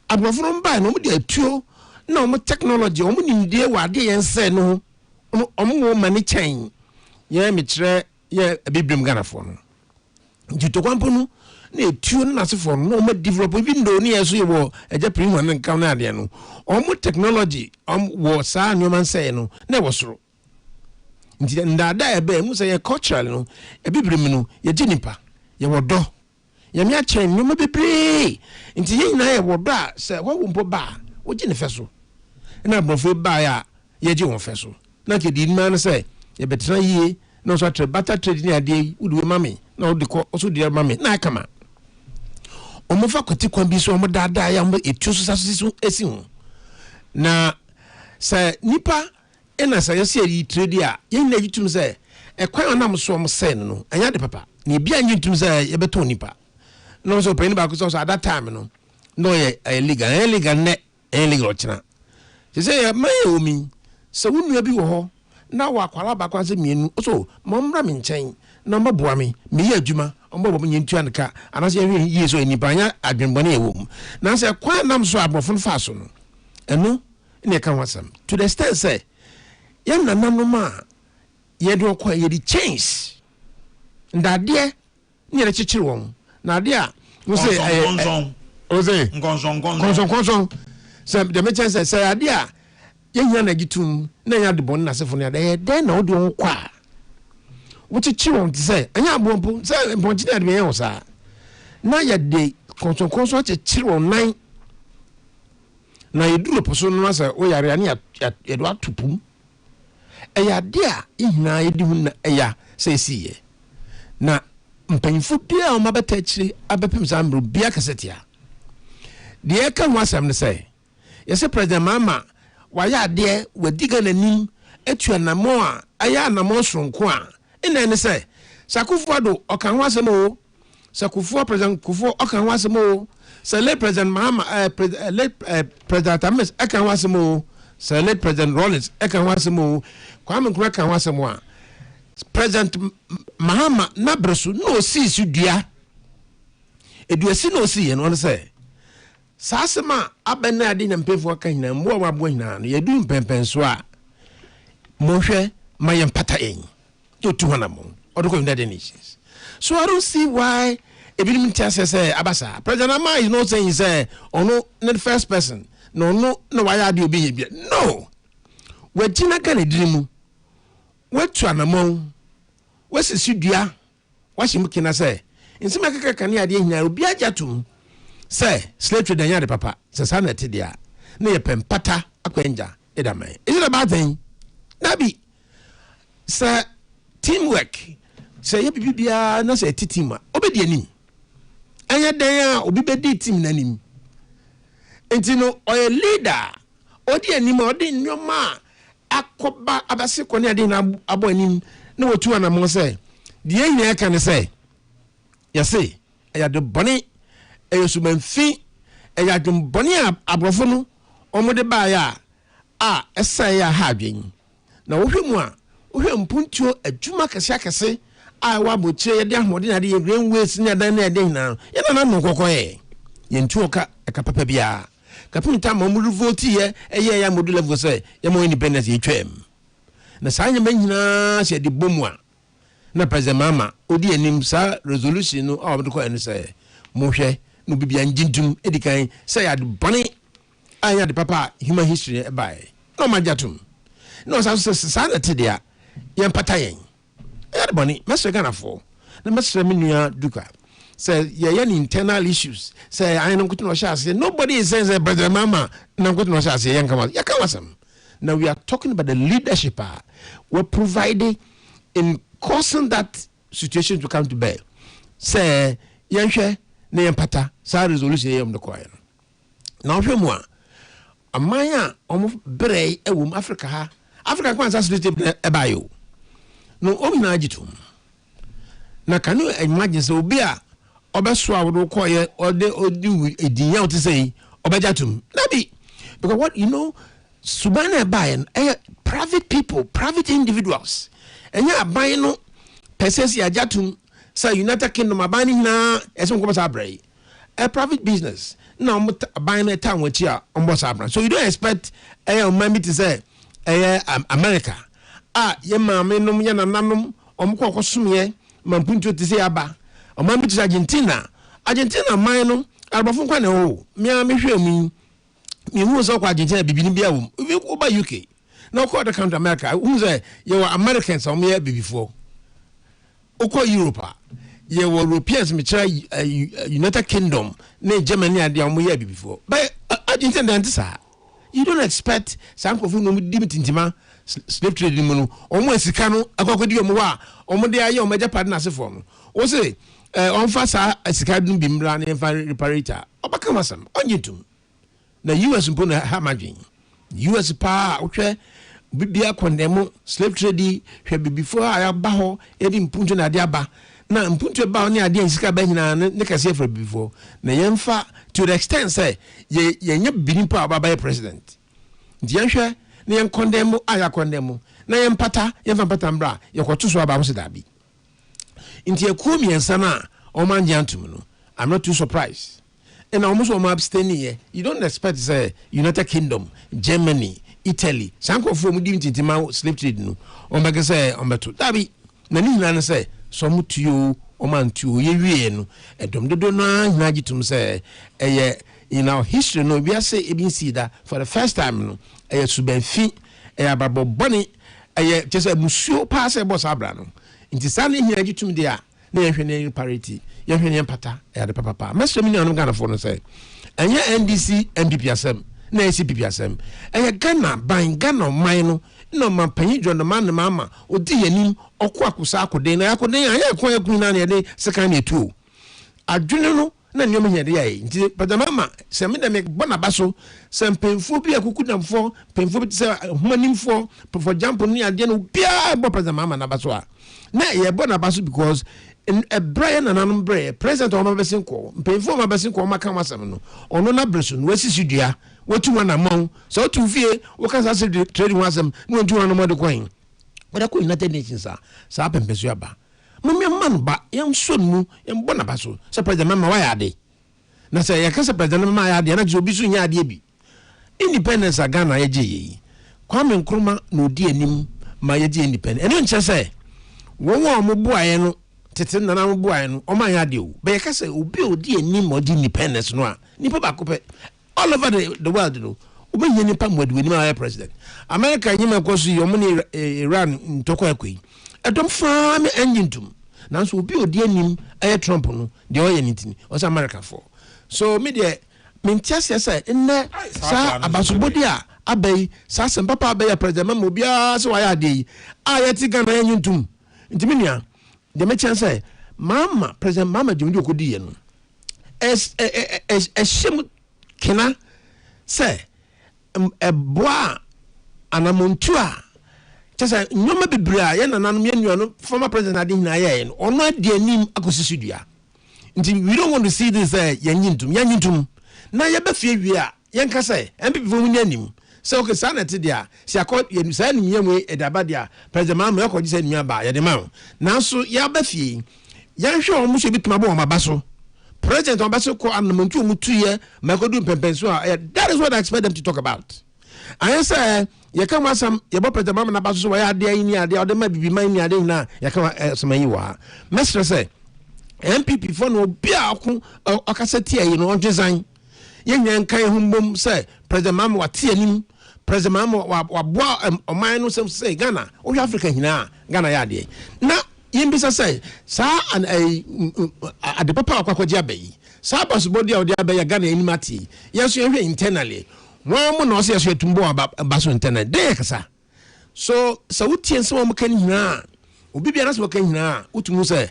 abrofo mba no mo de atuo na mo technology o mo nimdie wa de yense no o mo wo mani chain ye mitre ye biblim Ghana fo no jito kwampo no na atuo na asefo no mo develop even though ni yeso ye wo eja premium na nkan na ade no o mo technology wo sa no man say no na wo soro nti ndada ebe mu say ye cultural no biblim no ye jinipa ye wodo ye mi achen no mo bebre nti ye nyina ye wodo a se wo mpo ba wo gine feso na brofo ba ya ye ji won feso na ke di man say ye betra yie na so atre bata trade ni ade wudu mame na wo de ko so de mame na kama o mo fa kwati kwan bi so mo dada ya mo etu so saso esi ho na sa nipa ena sa ye se yi trade a ye nyina yitum say e kwan onam so mo say no anya de papa ni bia nyitum say ye beto nipa no so pay ni ba ko so at that time no ye illegal ne illegal china se say ma ye omi se wonu bi wo ho na wa kwala ba kwa se mienu so mo mra mi nchen na mboboa mi ye adwuma mbobo mi nyentu anka anase ye so nipa anya adwenbone e wo na se kwan nam so abrofo fa so no eno ne ka wasam to the extent say yan nananoma ye do kwa ye di change ndade ne re chichiri won na ade a wo say o say ngonson say the me chance say ade a ye nya na gitum na nya de bon na sefo ne ade den na wo de won kwa wo chichiri won say anya abompo say bonchi na de me yan sa na ye de konson chichiri won nan na yeduro poso no say o yare ani ya do atupum eya dia ihina yedi hu na eya say siye na mpanyfo bia o mabata akire abepem sambro bia kasetia de ka ho asem ne say yese president mama waya de wadiga nanim etua namo a aya namo sonko a ina ne say sakufo do okan ho asem o sakufo president kufo okan ho asem o le president mama president amis ekan ho asem o le president Rollins ekan ho asem o Kwame Nkrumah kan ho asem a President Mahama Nabresu no si sudua eduasi no si ye no say sasema abena ade na mpefo kan hina mbo wa bo hina no yedu mpempenso a mohwe mayem pata en to 200 mo odoko United Nations. So I don't see why ebinim tia say abasa President Ama is not saying say ono not the first person no why are you being here? No, we jina kan edirimu wetu anamon wese sudua washim kina say nsema kaka kan ya de hina obi ajatum say slave trade nya de papa say sanete dia na ye pempata akwenja edaman. Is it a bad thing? Nabi say teamwork say ye bibia na say team obedi anim anya dan a obi bedi team nanim enti no oye leader odi anim odi nyoma akoba abase kone ade na abo anim na wotu anamo say de enya ka ne say yase eya de bone eyosumanfi eya de bone abrofo no omode ba ya a esa ya ha adwen na wohwemu a wohwe mpuntuo adwuma kase a waboche ye de ahode na de ye railways ni adan na de hina ye na no kokoye ye ntuo ka papa bia kapinta mamuru vote ye eye ya module level say ye mo independence ye twem na sanya manyina se de bomwa na president mama odi anim sa resolution no a ko en say mohwe no bibia njintum edikan say ya de bone anya de papa human history e bai no majatum no sa sa na tedia ye pata yen ya de bone mesre Ghana for na mesre menua duka say yeah internal issues say I don't know say nobody is saying brother mama na go to say yan kama ya kawasam. Now we are talking about the leadership we're providing in causing that situation to come to bear. Say yanhwe na yempata sa resolution yem the choir. Now hwemo amanya omo brey ewum Africa ha Africa kwanza state ebayo no omina agitum na can you imagine say obi a obeso awodo koye odi edinya oti say obejatum nabi because what you know subana bayen private people private individuals enya aban no persesi ajatum say United Kingdom abani na eso nko basa abrai a private business na aban na town wachi a ombo sabran so you don't expect omami to say America ye maame nom ye nananom omko akosumye mampuntu to say aba omami to Argentina man no arbafo kwa na ho mia mehwe mi hu so kwa Argentina bibini bia wo oba UK na ko the country America hu say ye were Americans o me bibifo okọ Europe ye were Europeans me kira United Kingdom na Germany ade o me bibifo but Argentina dan tsa you don't expect sankofu no dimitintima slave trade mu no omo asika no akokodi omo wa omo de aye omo Japan na sefo no o say on fasa asika dum bimra na enfa reparator obaka masam onyitum na US mpo na ha madwen US pa ohwe bibia condemn slave trade hwe before aya ba ho edi mpuntu na ade aba na mpuntu ba oni ade asika ba hina ne kase for before na yemfa to the extent say ye nya binin pa aba president ndi yenhwe na yen condemn aya condemn na yempata yemfa pata mbra yekoto so aba ho se dabi nti ekuo miensa na o manje antum no I'm not too surprised and almost abstaining here. You don't expect say United Kingdom, Germany, Italy, Sanko from Dimtima slave trade no. Omega say Ombeto. Dabi, Nani say, some to you, Oman to ye no, and Dom de Dona, Nagitum say, in our history, no, we are say, that for the first time, no, a subenfi, a babo bonny, just a monsieur pass a boss abrano. Into Sunday here, you to there, near parity, young pata, the papa. Master Minion, I'm gonna phone say, and your NDC, MPPSM, na CPPSM, and your Ghana buying Ghana mine, no man penny John the man, the mamma, or dear nim, or Quakusako, then I could acquire Queen Annie, second year too. I do know. Na nyoma here dey but the mama se me dem bonabaso se penfo bia kukudam fo penfo se humanim fo for example ni ade no bia bo president mama na baso a na ye bonabaso because in a Brian and anum bre president o mabesin ko penfo mabesin ko maka masam no ono na breso no wasisi dua watu wana mon so tu fie wo kan sa trading wasam no ntu wana mo de coin wada ko United Nations sa pempeso aba mummy man ba yam sonu yam bonabaso se president mama wa ya de na se yakasa president mama ya de na jo bi so nya de bi independence Ghana ye je Kwame Nkrumah no di anim ma ye je independence eno nche se wo mo boaye no tete na mo boaye no o ma ya de o be yakasa obi odi anim mo di independence no a nipa ba ko pe all over the world no obi ye nipa mo de anim a president America nyima koso yo mo ni Iran ntoko akoi Edom farm engine tum. Now so be odi anim aye Trump no de o ye nitini. O say America for. So me de me ntiase say nne sa abasobodi a abai sa sem papa abai president ma obia se wa ya de aye ti Ghana engine tum. Ntimi nua de me chan say mama president mama de okodi ye no. Shem kena say boa anamontu a Chasa nyoma bibra ye nananom ye nuano former president ade hina ye no ono ade anim akosisudua nti we don't want to see this yanyintum na ye ba fie wi a ye nka say MPP fo munya anim say okay sanete dia si akọ ye say anim yemu edaba dia president ma me akọ gise anim aba ye de ma na so ya ba fie ya hwe o mu so bituma ba o mabaso president o ba so ko anamontu o mutu ye makodu pempenso a that is what I expect them to talk about. I say ye come asam ye bo president mama na baso so ya ade ani ade o de ma bibi man ni ade na ye come asam yi wa mestre say MPP for no bia ko okasati ayi no onjezan ye nyan kan humbom say president mama wa tie anim president mama wa boa oman no say Ghana o Africa hina Ghana ya ade na yimbisa say sa an ade papa akwakoje abai sa baso body o de abai Ghana animati yeso ye internally one no say so tumbo baso internet dey kasa so wutie so mo kan hina obi bia na so kan hina utumu say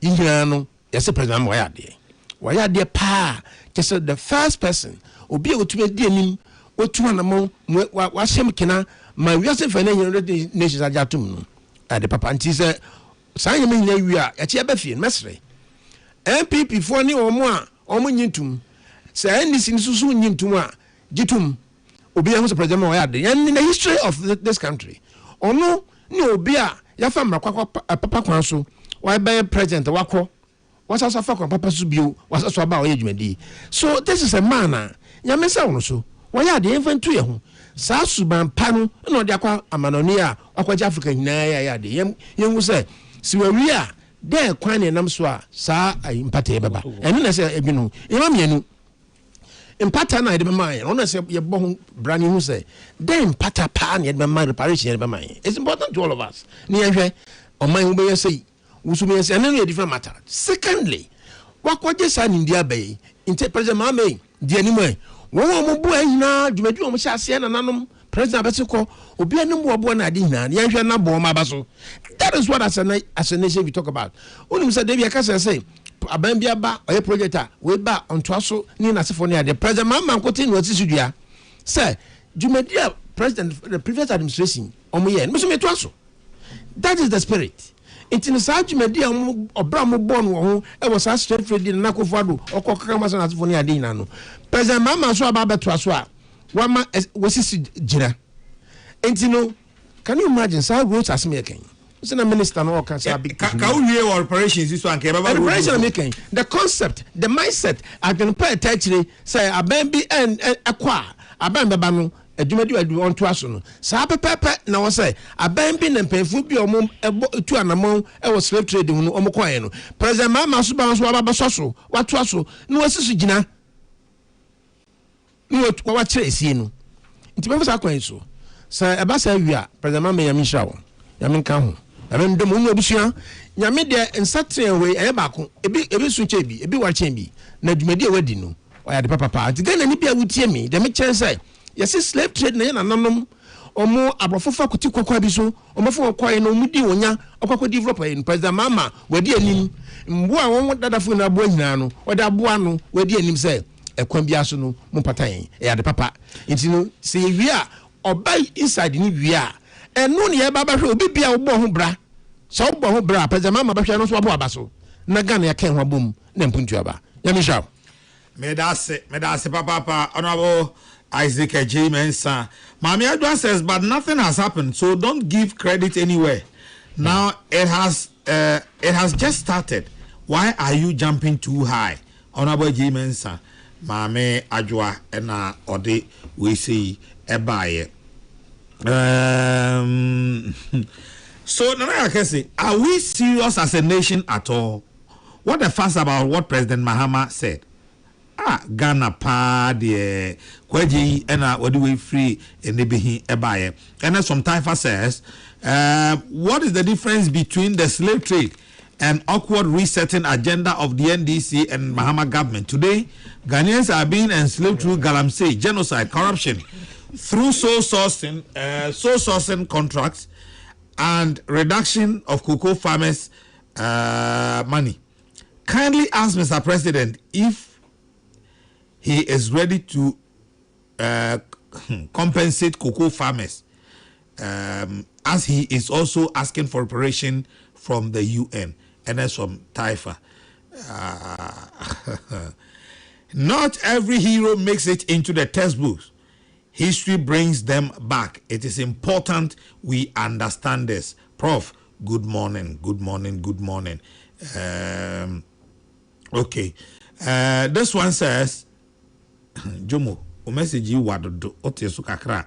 hina no yes president wa ya de pa just the first person obi otume di anim otu anamo wa shem kina ma we say for United Nations ajatum no ade papa nti say san yemi hina wi a ya che ba fie mesre MPP fo ni omo a omo nyintum say NDC ni susu nyintum a Jitum obi a who's president wa ya de in the history of this country ono ni obi a ya fa mrakwa papa kwan so why be president wakọ wasa so fa kwan papa so bio wasa so ba o ye dwumadi so this is a man ya mesa wono so wa ya de infantu ye ho sa suban pa no na odi akwa amanoni a akwaje Africa hina ya de ye hu se si wa wi a de kwan ne nam so a sa impate beba enu na se edwunu imam yenu impata na de man on say ye bo brand who say dem impata pa na de man reparation de man it's important to all of us ni ehwe o man who be say wusu me say na a different matter secondly wakwaje sa ni ndia bay inte president mama di animu won mo bo ahina dwumadu mo sha ase na nanom president abetiko obi anim bo na ade hina ye ehwe na bo ma baso that is what as a nation we talk about onum say dey akasa say aban bia ba oye projector we ba onto aso ni na sefo ni ade president mama nkotin no atisudua say jumedia president the previous administration omo ye no so me to aso that is the spirit intin sa jumedia obra mo bon wo ho e wo sa straight free na kofado okokaka maso na sefo ni ade na no president mama so aba beto aso a wama wasisi jira intino can you imagine sa roads asme ken so na minister no can say big ka we reparations this one reparation making the concept the mindset I can pay attention say aban bi and akwa aban beba no adwumadi adu on to aso no saa pepepe na wo say aban bi na mpemfu bi omom tu anamon e wo slave trade hu no omkoye no president mama so ba so aba so watu aso no wasisu gina no wa kire esie no nti be fa kwan so sa eba sa wi a president mama yami shawo yami nka ho yami ndom unu abusua nyame de nsatren we e ba ko ebi su che bi ebi wa chen bi na adwumadi e wadi no oya de papa nti gana ni bia wutie mi de me chen say yes slave trade na nanom omo abrofofa kuti kwakwa bi so omofo kwai no mudi wonya okwakwa developer in president mama wadi anim mbo a won dadafo na abo nyina no oda abo ano wadi anim say ekwan bia so no mo patan ya de papa nti no se wi a obai inside ni wi a eno ne ya baba hwe obi bia wo bo ho bra so wo bo ho bra president mama ba hwe no so abo abaso na gana ya ken ho bom na mpuntu aba ya misha me da se papa honorable Isaac J. Mensa. Mami Adwa says, but nothing has happened, so don't give credit anywhere. Now it has just started. Why are you jumping too high? Honorable J. Mensa. Mami Adwa ena ode we say ebaye. So Nana Akese, are we serious as a nation at all? What the fuss about what President Mahama said? Ghana pa de kwaji ena wadi we free enebihi ebaye. And some Taifa says, what is the difference between the slave trade and awkward resetting agenda of the NDC and Mahama government? Today, Ghanaians are being enslaved through galamsey, genocide, corruption, through sole sourcing contracts and reduction of cocoa farmers' money. Kindly ask Mr. President if he is ready to compensate cocoa farmers, as he is also asking for reparation from the UN and that's from Taifa. Not every hero makes it into the textbooks. History brings them back. It is important we understand this. Prof, good morning. Okay. This one says, Jomo, o message you wadodo otesu kakra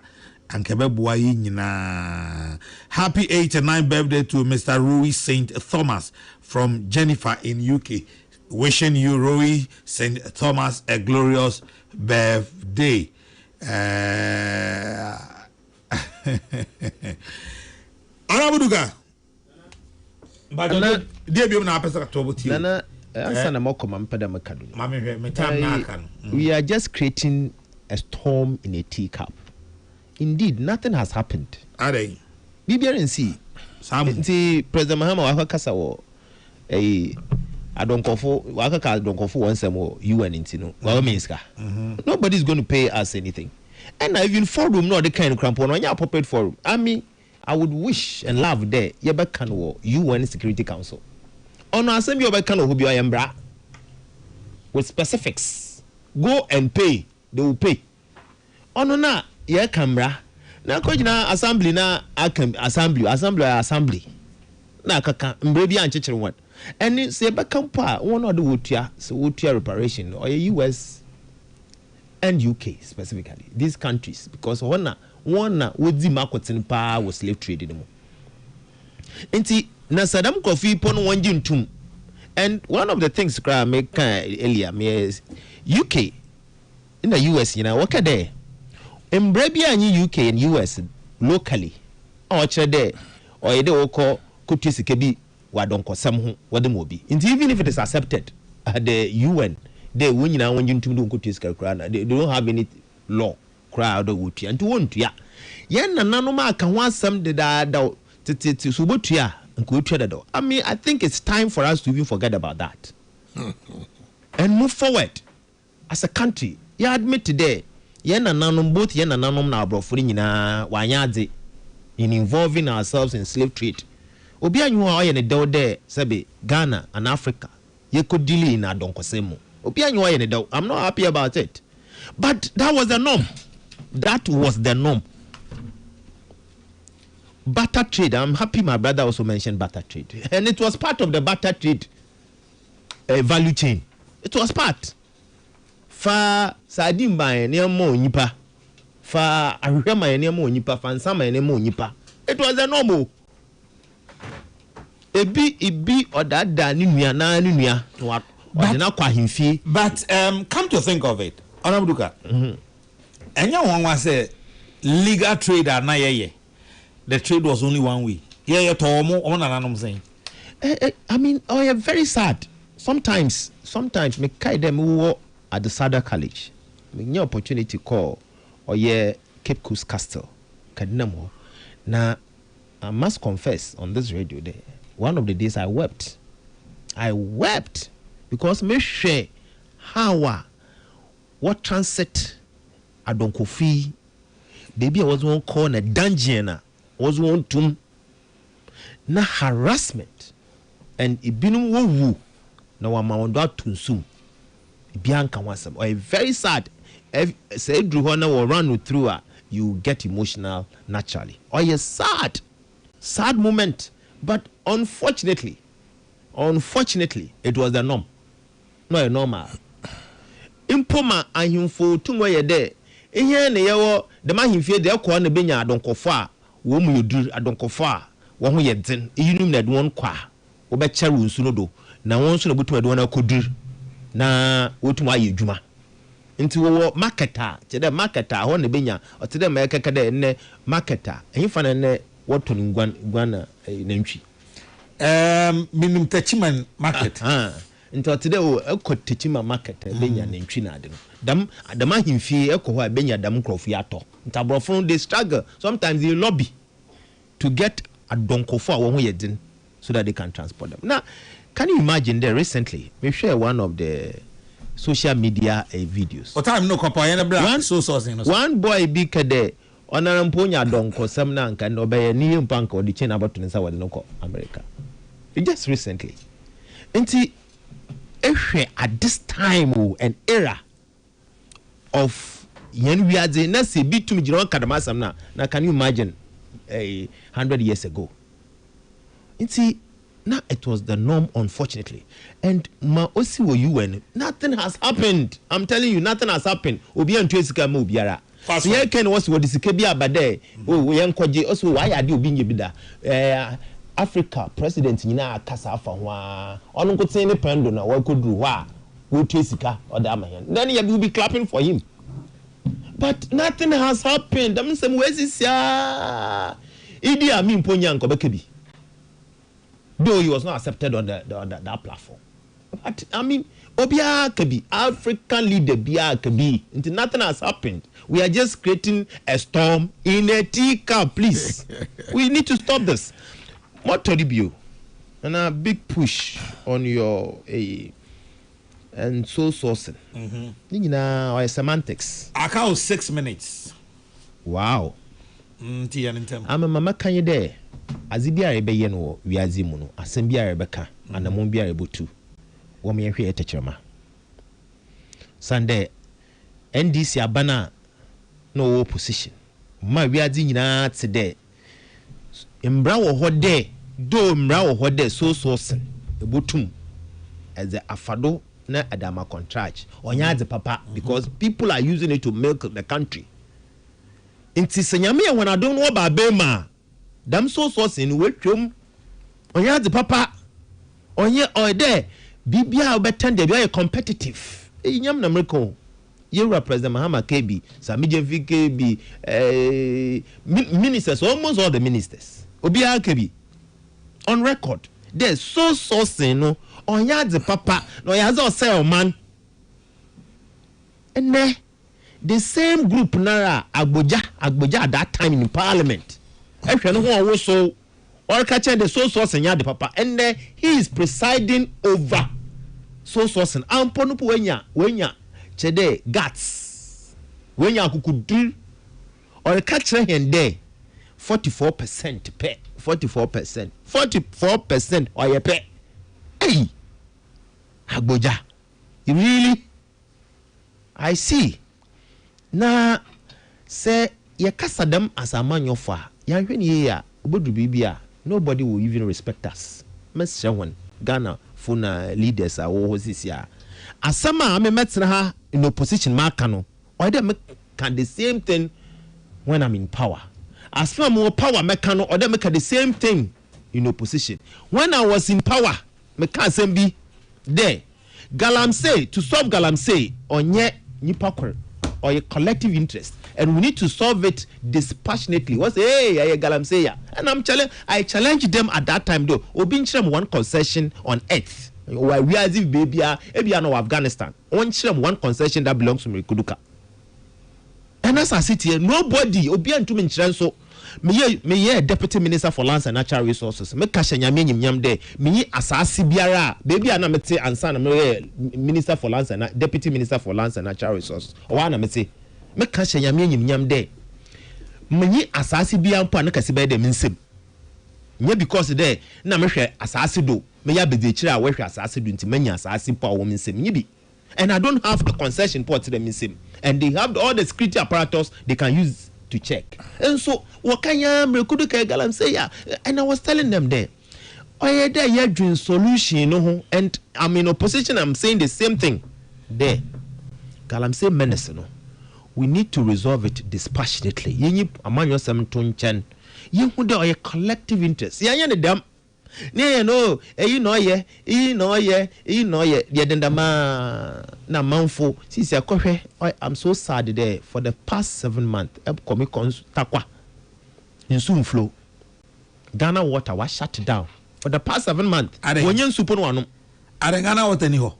ankebe buayi nyina. Happy 89th birthday to Mr. Rui St. Thomas from Jennifer in UK. Wishing you, Rui St. Thomas, a glorious birthday. Arabuduga. But dear be na pesa to botie. We are just creating a storm in a teacup. Indeed, nothing has happened. Are they? BBRNC. See, President Mahama Wakakasa or a don't call for Wakaka don't call for once more UN intino. Nobody's going to pay us anything. And I even forum not the kind of crampon on your appropriate forum. I mean, I would wish and love there Yebakan war UN Security Council. On our same Yebakan who be Embra with specifics. Go and pay, they will pay. On na ye camera. Na ko jina assembly na assembly na kaka mbrebi anchechere one and say bakampa one of the wotia so wotia reparation or US and UK specifically these countries because one wodi marketing pa was slave trade no enti na Saddam Kofi pon wanji ntum and one of the things I make earlier is UK in the US what there Embrebia in UK and US locally, or there, or a day or call Kutisikebi, Wadonko Samhu, Wadamobi. Even if it is accepted at the UN, they win now when you do Kutiska, they don't have any law, crowd or wood, and to want ya. Yen Nanoma can want some the to Subutia and Kutrado. I mean, I think it's time for us to even forget about that and move forward as a country. You admit today. Both yen and nanom na brofuri nyina wanyade in involving ourselves in slave trade. Obi anyu a ye ne there sebe Ghana and Africa ye could deal in adonkosemo. Obi anyu ye ne I'm not happy about it. But that was the norm. That was the norm. barter trade. I'm happy my brother also mentioned barter trade, and it was part of the barter trade value chain. It was part. Fa sadim by near mo nipa. Fa ahwema ene mo nipa. Fa nsama ene mo nipa. It was a normal. Ibi odada ni nua na ni nua. But come to think of it, Onabuduka. Enya one was say legal trade na ye. The trade was only one way. Yeah, tomo on I'm saying. I mean, I am very sad. Sometimes me kai them who at the Sada College. Me new opportunity call or Cape Coast Castle. Kadinamo. Now I must confess on this radio day, one of the days I wept because me share how what transit Adonkofi baby I was one call a dungeon was one tomb na harassment and ibinum wo na wa mawndo tunsum bianka wasam or very sad say dru ho na run through you get emotional naturally or a sad moment, but unfortunately it was the norm. No a normal impoma ahimfo tumo ye de ehia ne yewo de mahimfie de ekọ na benya adonkofo a wo mu yodur adonkofo a wo ho ye den eyinum na de won kwa wo be kyeru nsu no do na won so na butum de won akodur na wotum aye adwuma nti wo marketer che de marketer ho na benya o te de ma ekeka de ne marketer ehimfa na ne woton gwan na ntwi minimum tachiman market nti today o ekotichima market benya ntwi na ade no dam ahimfie ekoho a benya dam krofo ato nti abrofo they struggle sometimes they lobby to get adonkofo a wo ho yedin so that they can transport them. Now can you imagine there recently we share one of the social media videos o time no kopa yana black so sourcing one boy be kede onaramponya donko sam na nka no be ni mpanka odi chain about nsa wode no ko America just recently nti at this time an era of yen wiade na se bitum jiro kadamasam na can you imagine 100 years ago nti now it was the norm unfortunately and ma osi wo UN nothing has happened. I'm telling you nothing has happened. Obi antu esika ma obiara so ye ken was wo disika bi abade yen kwaje oso why ade obi nye bi da Africa president nyina akasa afa ho a ono nkoten ne pendo na wa koduru ho a wo tuesika oda amahen then you will be clapping for him but nothing has happened. I'm saying where is ya Idi Amin ponya nkobeke bi though he was not accepted on that platform. But I mean, Obia Kabi, African leader Bia Kabi, nothing has happened. We are just creating a storm in a teacup, please. We need to stop this. What to review? And a big push on your and so sourcing. You know, semantics. I count 6 minutes. Wow. I'm a mama can you there? Azibia rebeye no wiazi mu no asembia rebeka anamon bia rebotu wo me hwe etechema Sunday NDC abana no opposition ma wiazi nyina tede mbra wo hode do mbra wo hode so sen ebotum as the afado na adama contract onya ade papa because people are using it to milk the country inti senyame e wona don no ba be ma dam so in wetwom onya de papa onye ode bibia obetende bia competitive enyam na mreko yewra president Mahama KB Samije VKB ministers almost all the ministers obia KB on record they so no onya de papa no yaza sell man and the same group nara agboja at that time in parliament ehwe no ho wo so or catch the so senya the papa and he is presiding over so sourcing ampo no wenya chede guts wenya kukudu or catch him there 44% pay 44% or ye pay hey agboja really I see na say ye kasadam asamanyofa ya hwene ya obodu bibia nobody will even respect us. Mr. One Ghana funa leaders are all this year. Asama I met her in opposition makano. Or them can the same thing when I'm in power. As far more power mekano or them make the same thing in opposition. When I was in power, me can't be there. Galamsey to solve Galamsey on ye nipakwer or a collective interest, and we need to solve it dispassionately. What's hey Galamsey ya? And I challenge them at that time though. Obinchram one concession on earth. Why we are baby no Afghanistan. One concession that belongs to Mrikuduka. And as I sit here, nobody obian to mention so. Me deputy minister for lands and natural resources. Me kasha nyam de. Me asasi biara. Baby ana mete ansa na me minister for lands and deputy minister for lands and natural resources. Owa na mete. Me kasha nyam de. Me asasi biara mpo na kasi be de minsem. Nye because there na me hwe asasi do. Me ya bede kire a we hwe asasi do nti manya asasi mpo a wo minsem. Nye bi. And I don't have the concession port to the minsem. And they have all the security apparatus they can use to check. And so wakanya mrekuduka Galamsey ya, and I was telling them there, oh yeah, there you're doing solution, no, and I'm in opposition, I'm saying the same thing there. Galamsey menace, no, we need to resolve it dispassionately. You among yourself to chen, you would a collective interest. Yeah, them. Yeah, no, you know, yeah, Yadendama na manfo. Since I'm so sad there for the past 7 months. Takwa in soon flow. Ghana water was shut down for the past 7 months. When you super one, Ghana water ni ho.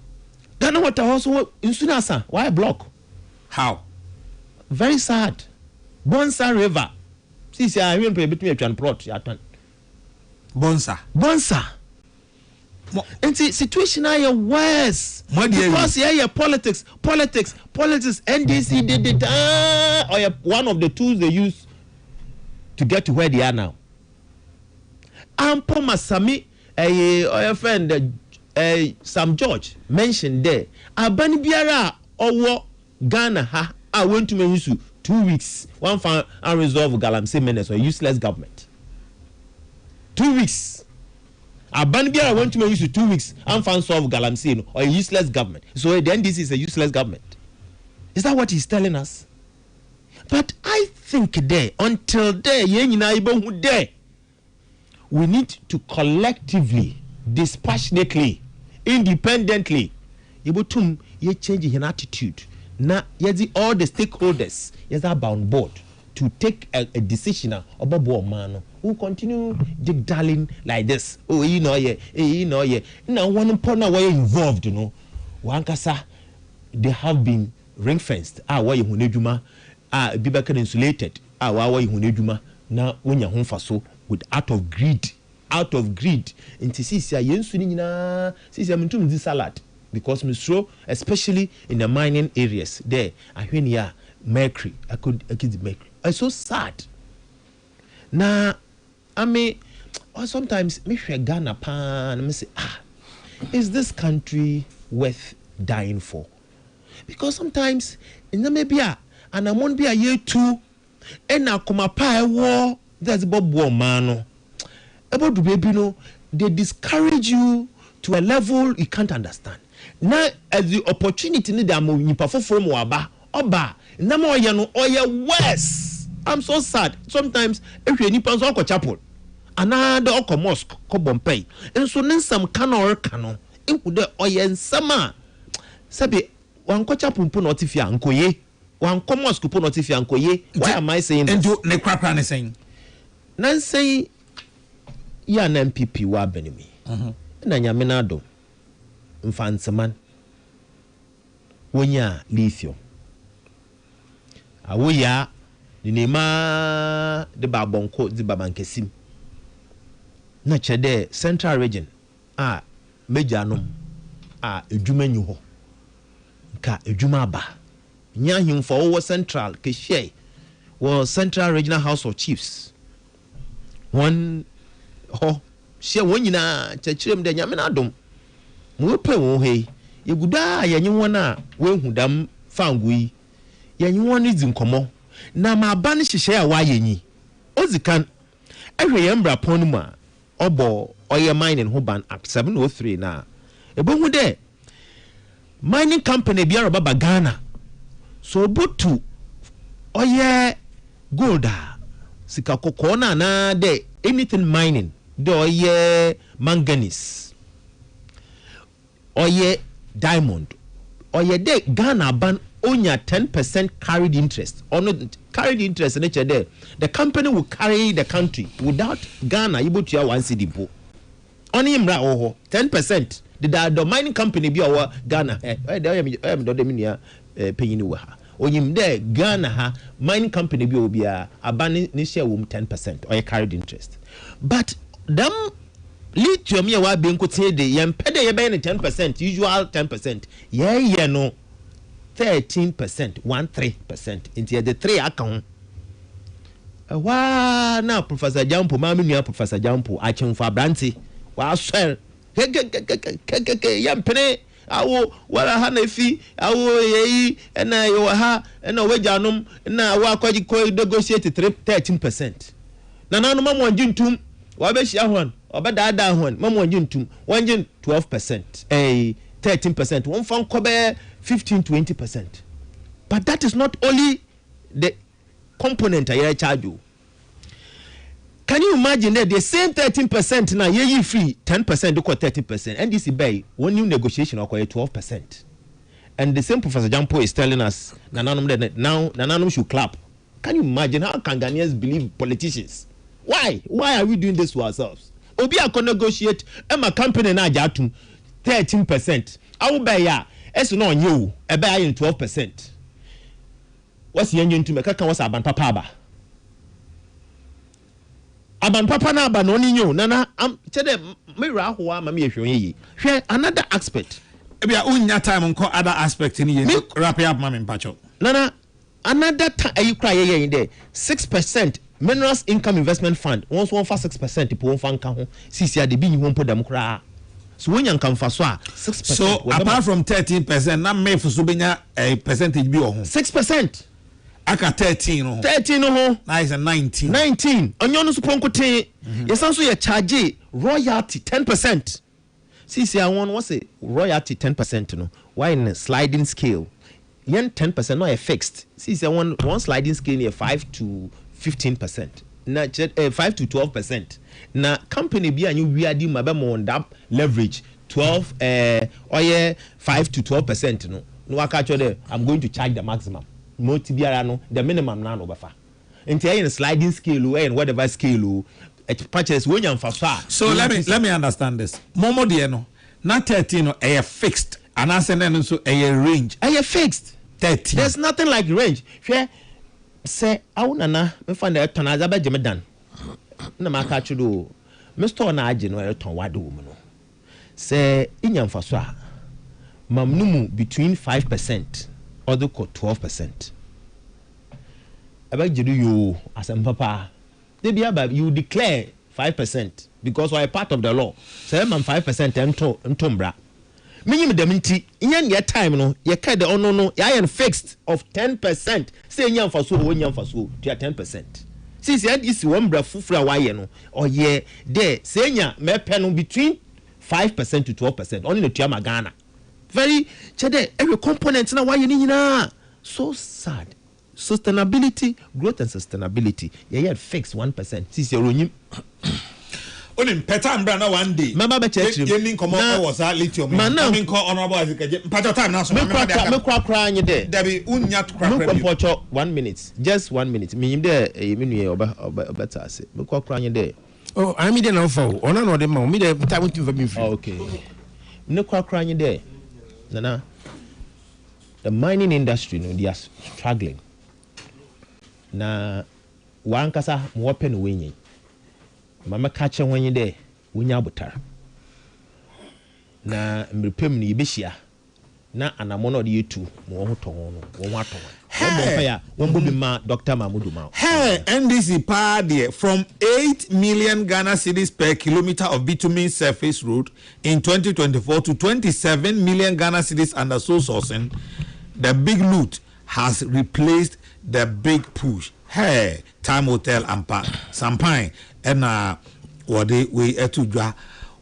Ghana water also in Sunasa. Why block? How? Very sad. Bonsa River. Since I even pay between you and prot yatan. Bonsa. And the situation are worse because yeah, politics. NDC did it. Or one of the tools they use to get to where they are now. Ampo Masami, your friend Sam George mentioned there. Abani biara owo Ghana ha. I went to Mehusu 2 weeks. One found unresolved Galamsey menace or useless government. 2 weeks. Abanibia went to use 2 weeks and found solve Galamsey or a useless government. So then this is a useless government. Is that what he's telling us? But I think there, until there, we need to collectively, dispassionately, independently, change in attitude. Now, all the stakeholders are bound board to take a decision about man who continue dig-dalling like this. Oh, Now one important way involved, Wankasa, they have been ring-fenced. Why you hunejuma? Bibaka insulated. Why you hunejuma? Now when you home for so with out of greed. Into sisia yensunina sisia mintum di salad because misro especially in the mining areas there. I hear mercury. I could mercury. It's so sad. Now, I mean, or sometimes me Ghana pan me say, is this country worth dying for? Because sometimes in the maybe and I won't be a year 2, and I come up war that's Bob man. About the baby, they discourage you to a level you can't understand. Now, as the opportunity need them you perform from Waba, Oba, Namo Yano, or worse. I'm so sad. Sometimes if you need to chapel, another oko mosque, ko Bombay, and so then some cano, it would oyen summer. Sabi, one ko chapel punotifia ankoye, one ko mosque punotifia ankoye. Why am I saying and do ne crapran is saying? Nancy, ya na MPP wa benimi. Na nyamenado, mfansaman, wonya lithium. Awoya. Nema de babonko di babankesim na chede central region major no edwuma nyu ho ka edwuma ba nya himfo wo central ke share wo central regional house of chiefs one ho share wonyina chechirem de nyame na adom mo pe wo he yeguda yenye wona we hudam fangui yenye wona di nkomo na ma ba ni hihye a wa yenyi ozikan ehwe yembra ponuma obo oye mining ho ban act 703 na ebohu de mining company biara baba Ghana so botu oye gold sika kokoo na de anything mining de oye manganese oye diamond oye de Ghana ban onya 10% carried interest or not carried interest in nature there the company will carry the country without Ghana you put your 1 cedi po only mra oho 10% the mining company be our Ghana am do dem nia paying we ha onyim there Ghana ha mining company be obi a abani ni share wom 10% or carried interest but them lithium here wa be nkote de yem pede ye be 10% usual 10% yeah no 13%, 13%. Into the 3 account. Wow, now Professor Jampo, Mammy, Professor Jampo, I can for Branty. Wow, sir. Yam penny. I will, what a honey fee. I will, ye, and I will have, and away Janum, and now I will negotiate 13%. Now, no mamma June tomb, or bet you one, or bet that down one, Mamma June tomb, 12%, a 13%, one from Kobe. 15-20%, but that is not only the component I charge you. Can you imagine that the same 13% now you free 10% do 30%, and this is by one new negotiation or 12%, and the same Professor Jampo is telling us now Nananum should clap. Can you imagine how can Ghanaians believe politicians? Why are we doing this to ourselves? Obi I can negotiate my company na jatum 13%. I will buy ya. It's no you a buy in 12%. What's the engine to make a was aban papa? Aban papa na ban only you. Nana, I'm tell them, Mira, who am I? Share another aspect. Maybe I own your time on other aspects in here. Wrap up, Mammy Pacho. Nana, another time you cry in there 6% minerals income investment fund. Once 6% to put one fund. See, the being won't put them cry. So when you come for 6%. So apart from 13%, now me for subenya a percentage be on 6%. Aka 13 no. Nice and 19. 19. Onyo no supon kote. Yes also you charge royalty 10%. See I want what's a royalty 10% no. Why in a sliding scale? Yen 10% not a fixed. See I want one sliding scale near 5 to 15%. Na 5 to 12%. Na company bi anyu wiadi mabemo on that leverage 12 5 to 12% no waka actually I'm going to charge the maximum moti biara no the minimum na no bafa enti ayin sliding scale and whatever scale purchase when you fa so let me understand this momo de no na 13 no fixed and ascending so range fixed 13 there's nothing like range hwe say awunana me find the tonaza be jemedan na maka chudo me store na age no ton wade wo mu no say inyamfa so a mamnumu between 5% or the 12% abajidu you asem papa they be about you declare 5% because we are part of the law say man 5% entombra menyim dem nti inyan your time no ye ka the ono no ya fixed of 10% say nyamfa so wo nyamfa so to 10%. Since this one bra fufra waye no or ye there senya me pen between 5% to 12% only no tuama Ghana very chede every component na waye ni nyina so sad sustainability growth and sustainability ye fixed 1% since you ronyim onim peta mbra na one day mama be church ye min komo was that lithium min ko honorable azikaje mpacho time na so me kwa anye there dabi unya to kra kra mpacho 1 minute just 1 minute minyim there me nu oba ase me kwa anye there oh I mean na for ona no de ma me de time to me free okay me kwa anye there nana the mining industry no they are struggling na wankasa mo open wenyi mama kache wanyi de wonya botar na mrepem ni ibehia na anamono de yetu mo ho to ho no wo ato wo bo bi ma Dr. Mahmudu ma hey NDC pa there from 8 million Ghana cedis per kilometer of bitumen surface road in 2024 to 27 million Ghana cedis under sole sourcing. The big loot has replaced the big push. Hey, time will tell Ampa Sampine and what they we etudwa.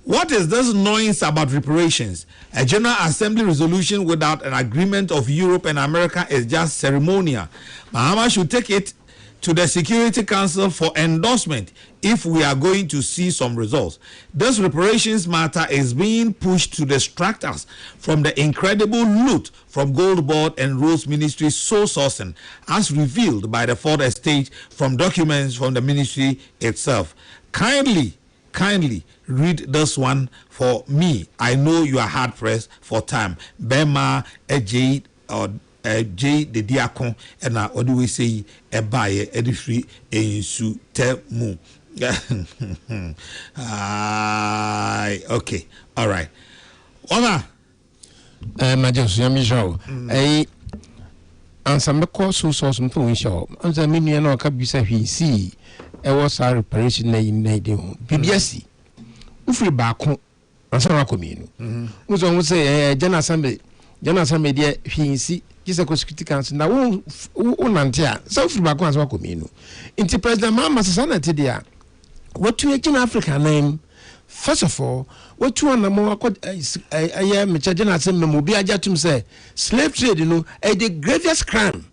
What is this noise about reparations? A General Assembly resolution without an agreement of Europe and America is just ceremonial. Bahama should take it to the Security Council for endorsement if we are going to see some results. This reparations matter is being pushed to distract us from the incredible loot from Gold Board and Rose Ministry soul sourcing, as revealed by the Fourth Estate from documents from the ministry itself. Kindly read this one for me. I know you are hard pressed for time. Bema J or J the diakon and I what do we say a buyer free in su te mu. Okay, all right. Ona Major Michel, answer me call so something we show. Answer me no ka bisa he see e was our reparation na in PBSC. Ufri baako answer wa kominu. Uzo say General Assembly there he see just a Security Council na wo nantia. So ufri baako answer wa kominu. Inti President Mama Sasana tedia. What to in Africa name? First of all, what to na mo I am General Assembly mo bi aja tum say slave trade the greatest crime.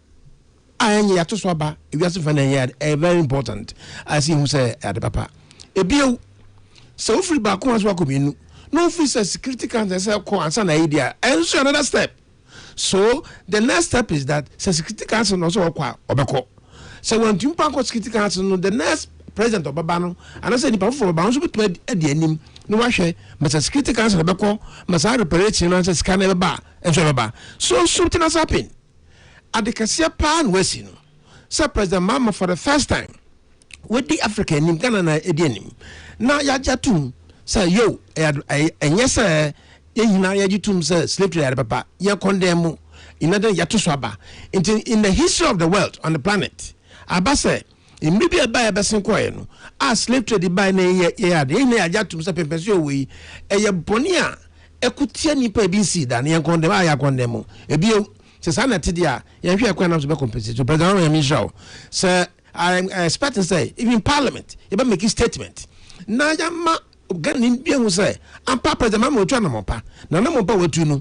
Ayenye yato swaba if you have to very important as he who say at the papa ebio so free back once wa kominu no officer Security Council say ko answer na idea and so another step. So the next step is that Security Council no so kwa obeko so when you pack Security Council no the next president of Babano and I say the power for Babano should be at the end no washe Mr. Security Council obeko must reparation and scan never bar and so something has happened. At the Cassia Pan Wessin, Sir President Mama for the first time with the African in Ghana Edianim. Now Yajatum, Sir Yo, and yes, sir, Yajitum, sir, slave trade, papa, ya condemn in other Yatuswaba in the history of the world on the planet. Abase, in Libya by a basin coin, as slave trade by Naya, the Yajatum, Sir Pepesio, we a Yabonia, a Kutiani Pebisi, than Yankondema, Yakondemo, a bio. Sasana Tidia, Yankia Kwana to be compensated to President Michel. Sir, I expect to say, even Parliament, you better make a statement. Nayama Ganin Bian will say, I'm Papa the Mamma Tranamopa, Nanamopa what you know.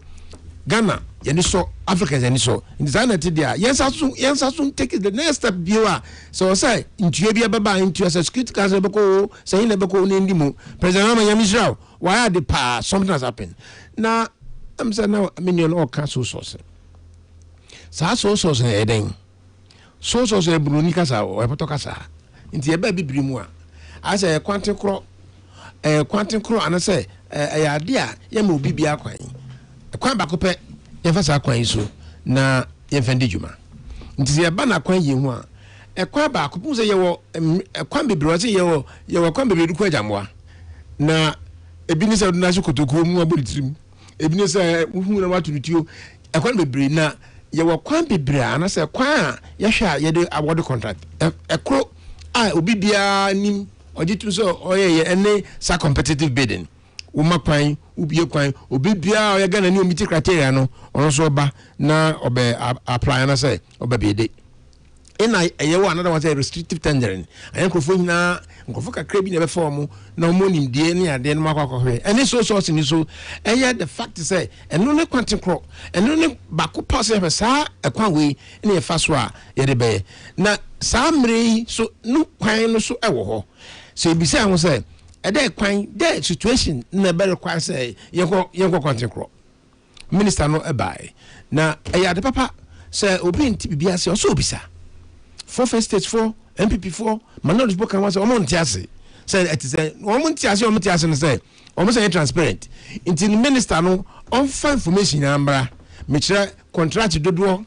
Ghana, Yaniso, Africa, Yaniso, in Zana Tidia, yes, I soon take the next step viewer. So I say, into Yabia Baba, into a Security Council, saying the Boko Nindimu, President Michel, why are the pa? Something has happened. Now, I'm saying now, I mean, you're all council source. Sa so eden so Bruni kasa o epoto kasa nti e ba bibiri mu a asa kwanten kro ana say ya ade a ye ma obi bia kwan kwan ba ko pe ye fa sa kwan so na ye fa ndi djuma nti ye ba na kwan ye hu a kwan ba ko pu se ye wo kwan bibiri o se ye wo kwan bibiri du ko ajamwa na ebi ni se na so Kokrokoo mu aboditirim ebi ni se hu na watu ntuo kwan bibiri na ye wa kwan bibira na se kwan ya hwa ye de award contract ekro obi bia nim ojitu so oye ene sa competitive bidding wo makwan ubie kwan obi bia oye Ghana ni omiti criteria no ono so ba na obe apply na se obe bede ina ye wa another one say restrictive tendering ayankrofo hina nkofo kakra bi na be form na omonim die ne ade no makwakwahwe ene so ni so the fact say eno ne kwantenkro eno ne bako pass e sa ekwan we ne ye fa so a ye de be na sa mre so no kwan no so ewo ho so ebisi ahụ say dey kwan dey situation na be require say ye kwantenkro minister no ebai na de papa say obi nti bibia say so obisa for first stage 4 MPP 4 minority book can was omontiase say it is omontiase no say almost say transparent into the minister no on find information ambra me kire contract dodo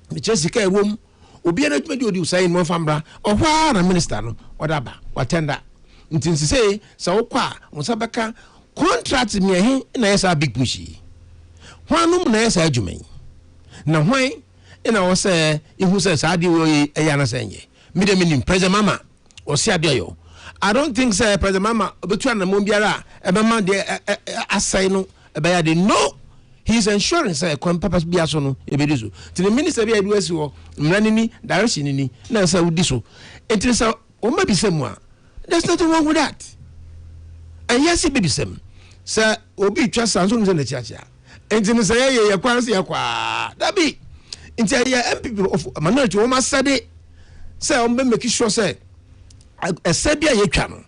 me kire sika ewom obi na adwuma di odi usai no fambra ohwa na minister no odaba watenda into say wo kwa musabaka contract me ehin na yesa big pushi hwanum na yesa adwuma na hwan ina wo say ihu say saadi wo eya na senye me minim President Mama o si adeyo I don't think say President Mama obetu na mo biara e be man de asai no e be ya de no he's ensuring say kon papa bia so no e be diso to the minister bia edu asi wo mranini direction ni na say udi so enti say o ma bi se mu a There's nothing wrong with that. And yes, it be some. Sir, Obi trust Samsung in the church. And in the say, ya kwansi ya kwa. That be. Into a MPP of minority woman said it. Say, I'm making sure, say, a Sebia Yakano.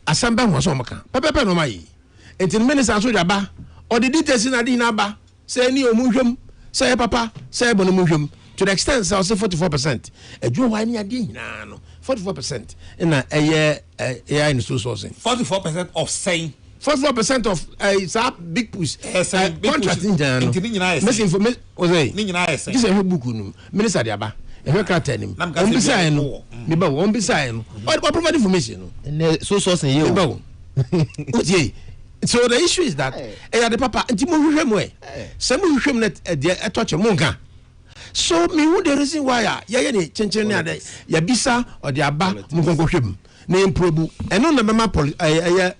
A Samba was on Maka. Papa no mai. And in minutes answer Yaba. Or the details in Adinaba. Say, Neo Mujum. Say, Papa. Say, Bonamujum. To the extent, I'll say 44%. A Joe Wine Adin. No. 44% in a year in so sourcing. 44% of saying 44% of a big push contract in the misinformation was a this a book minister diaba a record him on beside no me one beside no what provide information so sourcing you so the issue is that the papa ntimo hwehwem we some hwehwem net e touch monka. So me who the reason why ya ni chenchen na ya bisa or the aba mungongo hwem na improbe eno na mema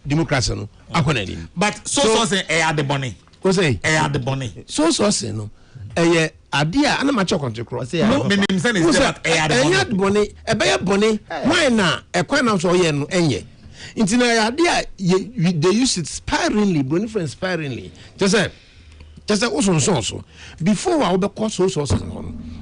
democracy no akona ni but so say the money o say the money so say no ade a na ma che control no menim say is that the money e be ya boni why na e kwa na so ye no enye nti na ade a they use it sparingly sparingly just also before I will be cost sources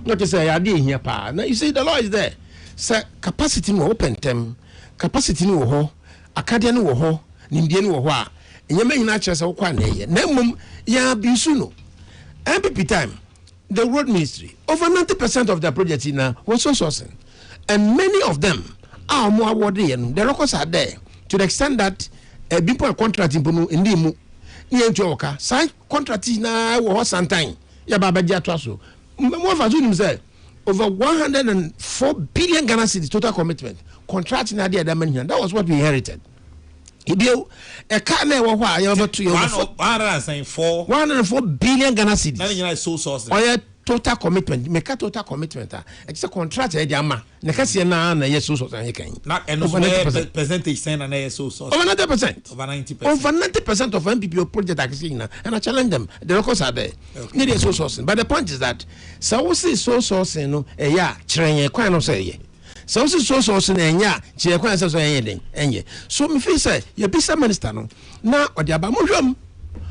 not to say I did here pa. Now you see the law is there. Say capacity no open term, capacity no ho, academy no ho, Indian no ho. In your main natural so kwa ne. Nemum ya bisuno. MPP time, the road ministry, over 90% of the projects in was sourcing. And many of them are more awarded and the records are there to the extent that people contract in the Yenjoka, sign contract na wo sometime. Ya baba dia to so. Mo fa so say over 104 billion Ghana cedis total commitment. Contract na dia da man. That was what we inherited. Ibio e ka na wo ho a ya to 104 billion Ghana cedis. Na nyina so source. Oya total commitment. Make a total commitment. It's a contract e dia ma. Na kasi na yes so so kan. Na percentage say na yes so so. Over 90%. Over 90%. Over 90% of MPP project acquisition and I challenge them. The records are there. Need a source sourcing. But the point is that so we see source sourcing no chrenye kwan no say. So we see source sourcing chrenye kwan say so enye. So me feel say you be some minister no. Na odi aba mo hwam.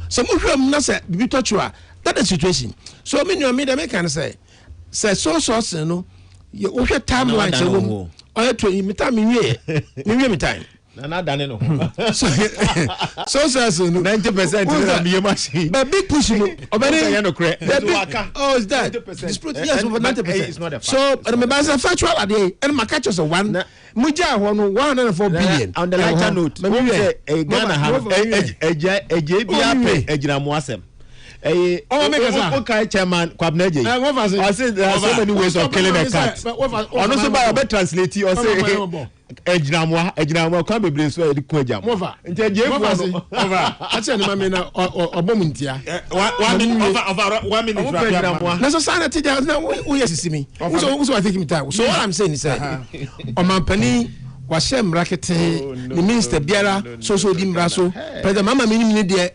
So mo hwam na say bibi touchwa. That the situation. So me no me dey can say source sourcing no you ohwe timeline say wo oya to me time me time na dane no so says 90% na be machine but big push no obere no cre oh is that yes over 90%. So me ba say factual ade and my catch us one muja ho no 104 billion on the lighter note me say Ghana ha eje bia pe ejina mo asem okay, chairman Kwabneje. I said there are so many ways of killing a cat. Ono so ba be translate or say ejinamwa kwa bebre so e ku ejam. Nti je fu over. Ache ni mama na obomuntia. 1 minute. Na so sanity there na wo yesisimi. So I think me time. So what I'm saying is omampani washem rakete the minister biara so di mraso president mama minimini de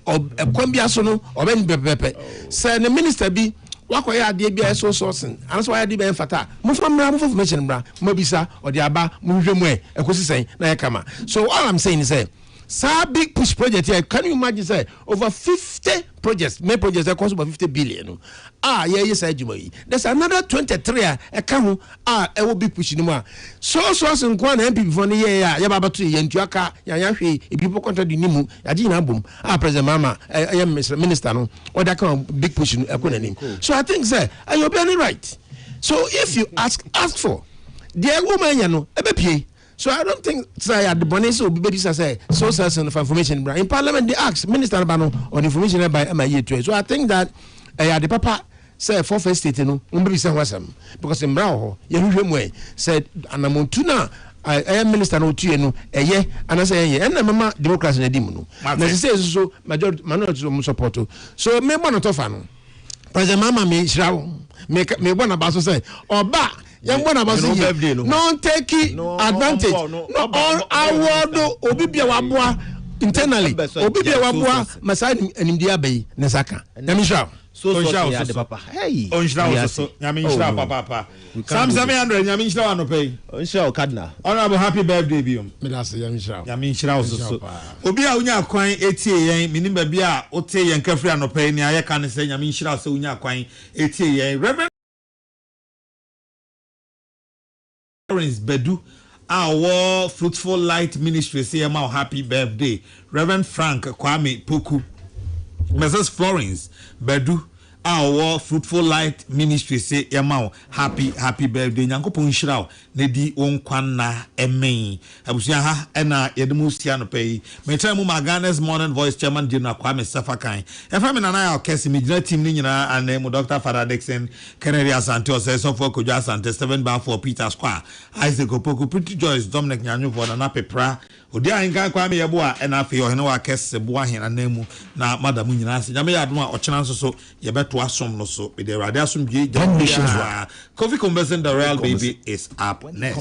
kwambia so no oben pepepe say the minister bi wakoya ade bia so sourcing and so ya de be fata mo from mra mo information mra mo bisa odi aba mo hwemu ekosi sen na yakama. So all I'm saying is say big push project here, can you imagine say over 50 projects, main projects that cost about 50 billion. Yes, I do. There's another 23 account it will be pushing more. So in Kwan MP for the year, Yabatu, Yantuaka, Yayashi, if people contract the Nimu, Adina Boom, President Mama, I am Mr. Minister, or that kind of big pushing. So I think, sir, you're very right. So if you ask for the woman, you know, a so I don't think say the bonus will be say sources of information in Parliament they ask Minister Bano on information by MIA. So I think that the papa say for first state no be say wasam because in Brown you hwem said anamontuna I minister no tue no and I say and mama democracy na dim no na say so majority minority support. So me bon to fa no president mama me shrawo me bon about so say oba young one about no take advantage no award obibia wabua internally obibia wabua masai animdia bay nesaka nyamisha. so ya de papa hey on shira so nyame shira papa Sam 700 nyame shira no pay on shira cardinal honorable happy birthday biom me da say nyame shira so obi a unya kwan etie yen minim ba bia o te yen kafri anopay ni aye kan say nyame shira so unya kwan etie yen Reverend Bedu our Fruitful Light Ministry say my happy birthday Reverend Frank Kwame Poku Mrs. Florence Bedu our Fruitful Light Ministry say yamao happy birthday nyankopon nhyira na di onkwana emen abusia ha na yedemu sia no pay me try mu Ghana's Morning Voice chairman General Kwame Safakan e fa me na ya okese me gina team ni nyina and mu Dr. Father Dixon Kennedy Asante o say so for Kojo Asante 7 bar for Peter Square Isaac Opoku Pretty Joyce Dominic Nyanyo for na pepra odi anka Kwame yebo a na afi ohene wa kese bo ahena na mu na madam nyina se nyame ya adom a ochena so ye beto asom no so be the radio asom gye Kofi Conversing the Real Baby is up next.